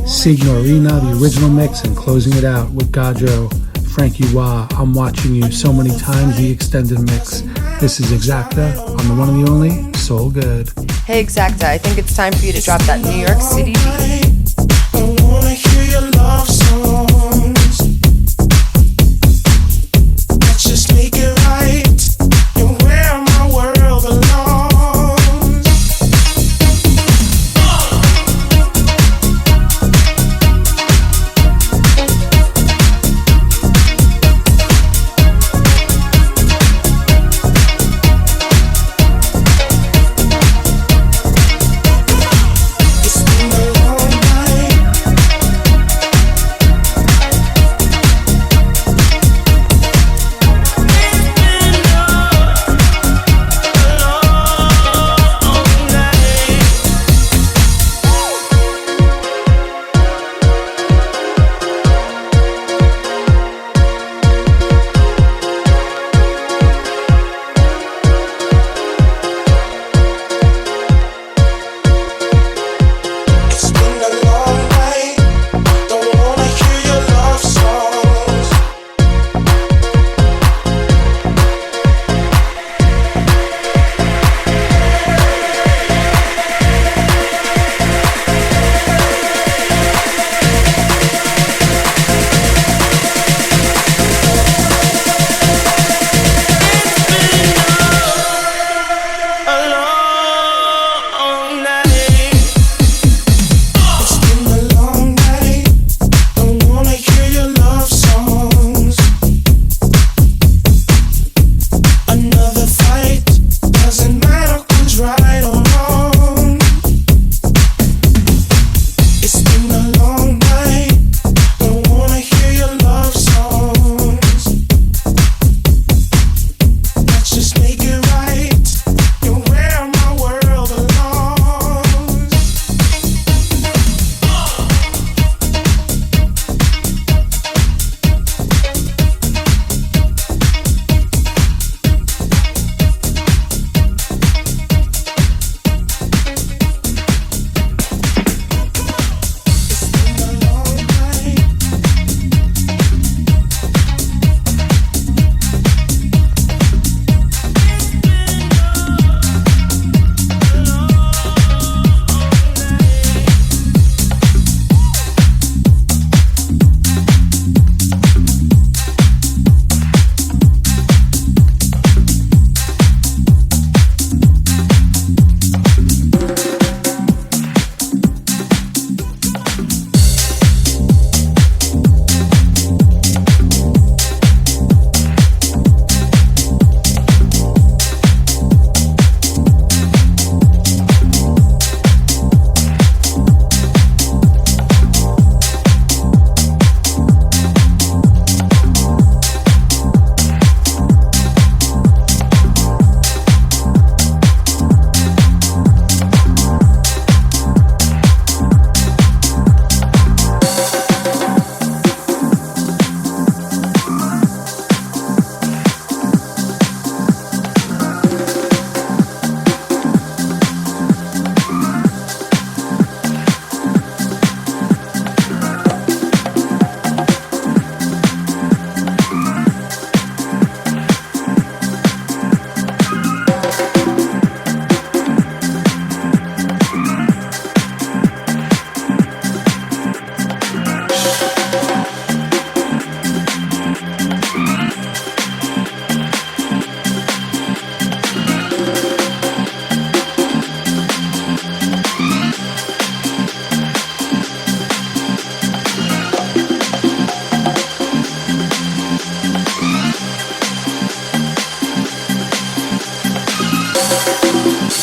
Signorina, the original mix, and closing it out with Gajo, Frankie Wah, I'm Watching You So Many Times, the extended mix. This is Exacta on the one and the only Soul Good. Hey Exacta, I think it's time for you to drop that New York City beat. I wanna hear your love songs. Let's just make it right. You're where my world belongs. It's been a long night.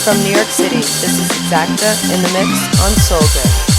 From New York City, this is Exacta in the mix on SoulGood.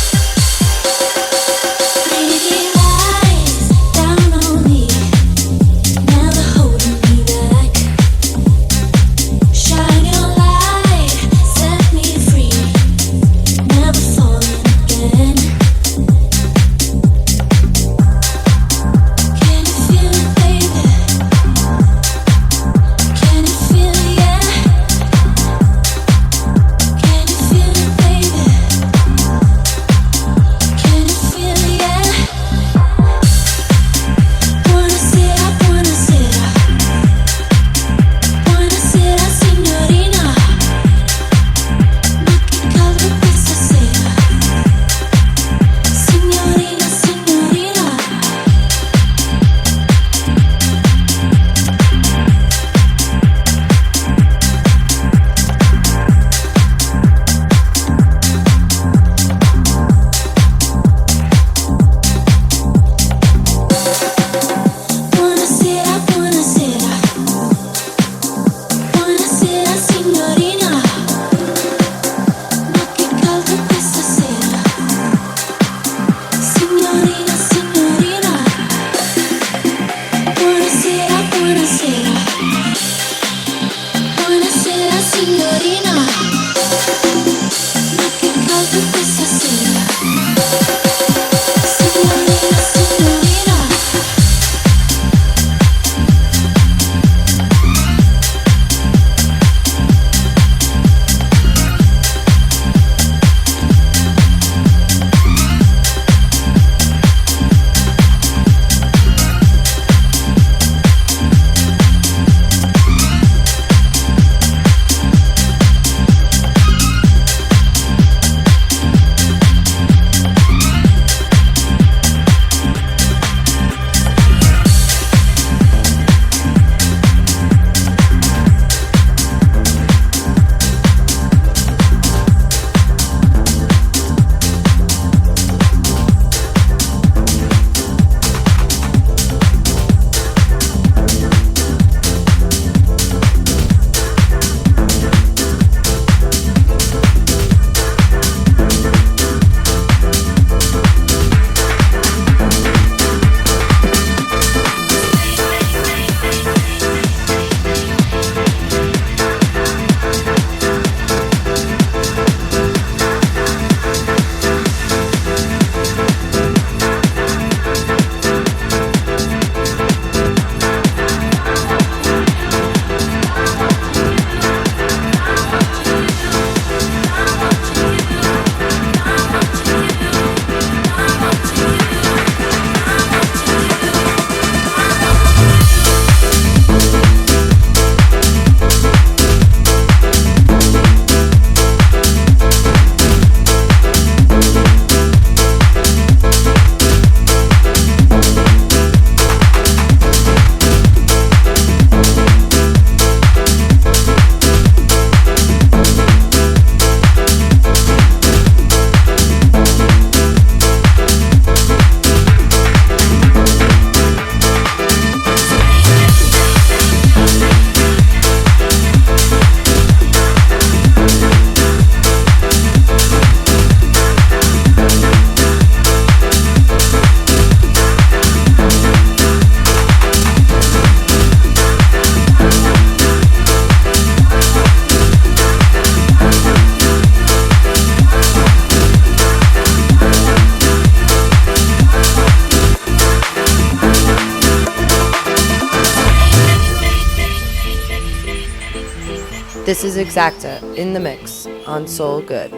This is Exacta in the mix on SoulGood.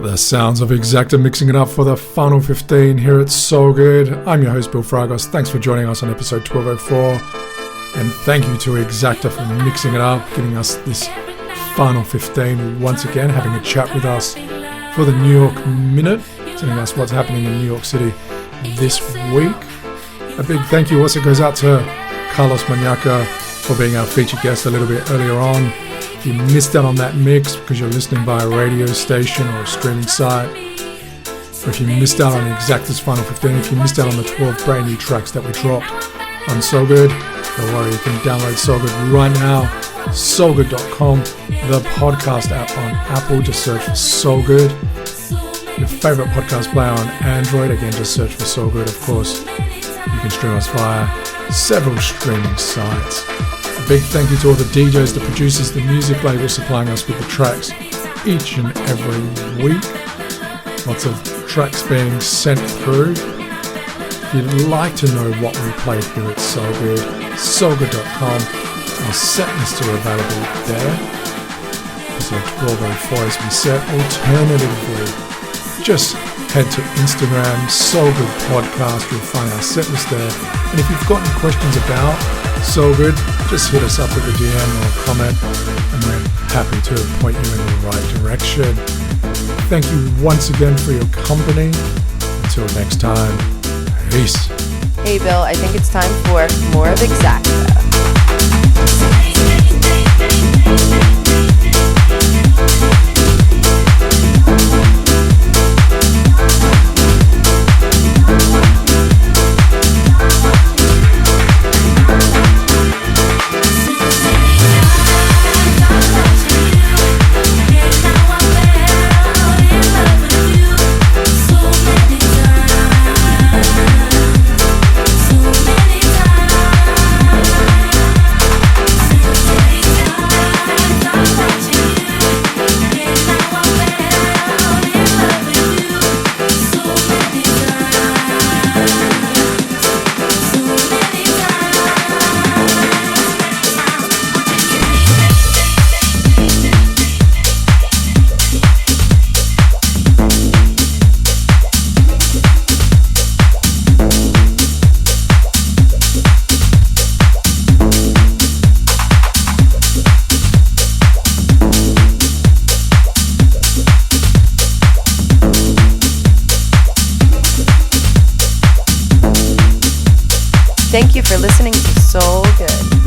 The sounds of Exacta mixing it up for the final 15 here at SoulGood. I'm your host Bill Fragos. Thanks for joining us on episode 1204. And thank you to Exacta for mixing it up, giving us this final 15 once again, having a chat with us for the New York Minute, telling us what's happening in New York City this week. A big thank you also goes out to Carlos Manaca for being our featured guest a little bit earlier on. If you missed out on that mix because you're listening by a radio station or a streaming site, or if you missed out on Exacta's Final 15, if you missed out on the 12 brand new tracks that we dropped on SoulGood, don't worry, you can download SoulGood right now SoulGood.com, the podcast app on Apple, just search for SoulGood. Your favorite podcast player on Android, again, just search for SoulGood, of course. You can stream us via several streaming sites. A big thank you to all the DJs, the producers, the music labels supplying us with the tracks each and every week. Lots of tracks being sent through. If you'd like to know what we played here at SoulGood, SoulGood.com. Our set lists are available there. Episode 1204 has been set. Alternatively, just head to Instagram, SoulGood Podcast. You'll find our set list there. And if you've got any questions about SoulGood, just hit us up with a DM or a comment, and we're happy to point you in the right direction. Thank you once again for your company. Until next time, peace. Hey Bill, I think it's time for more of Exacta. Thank you for listening to SoulGood.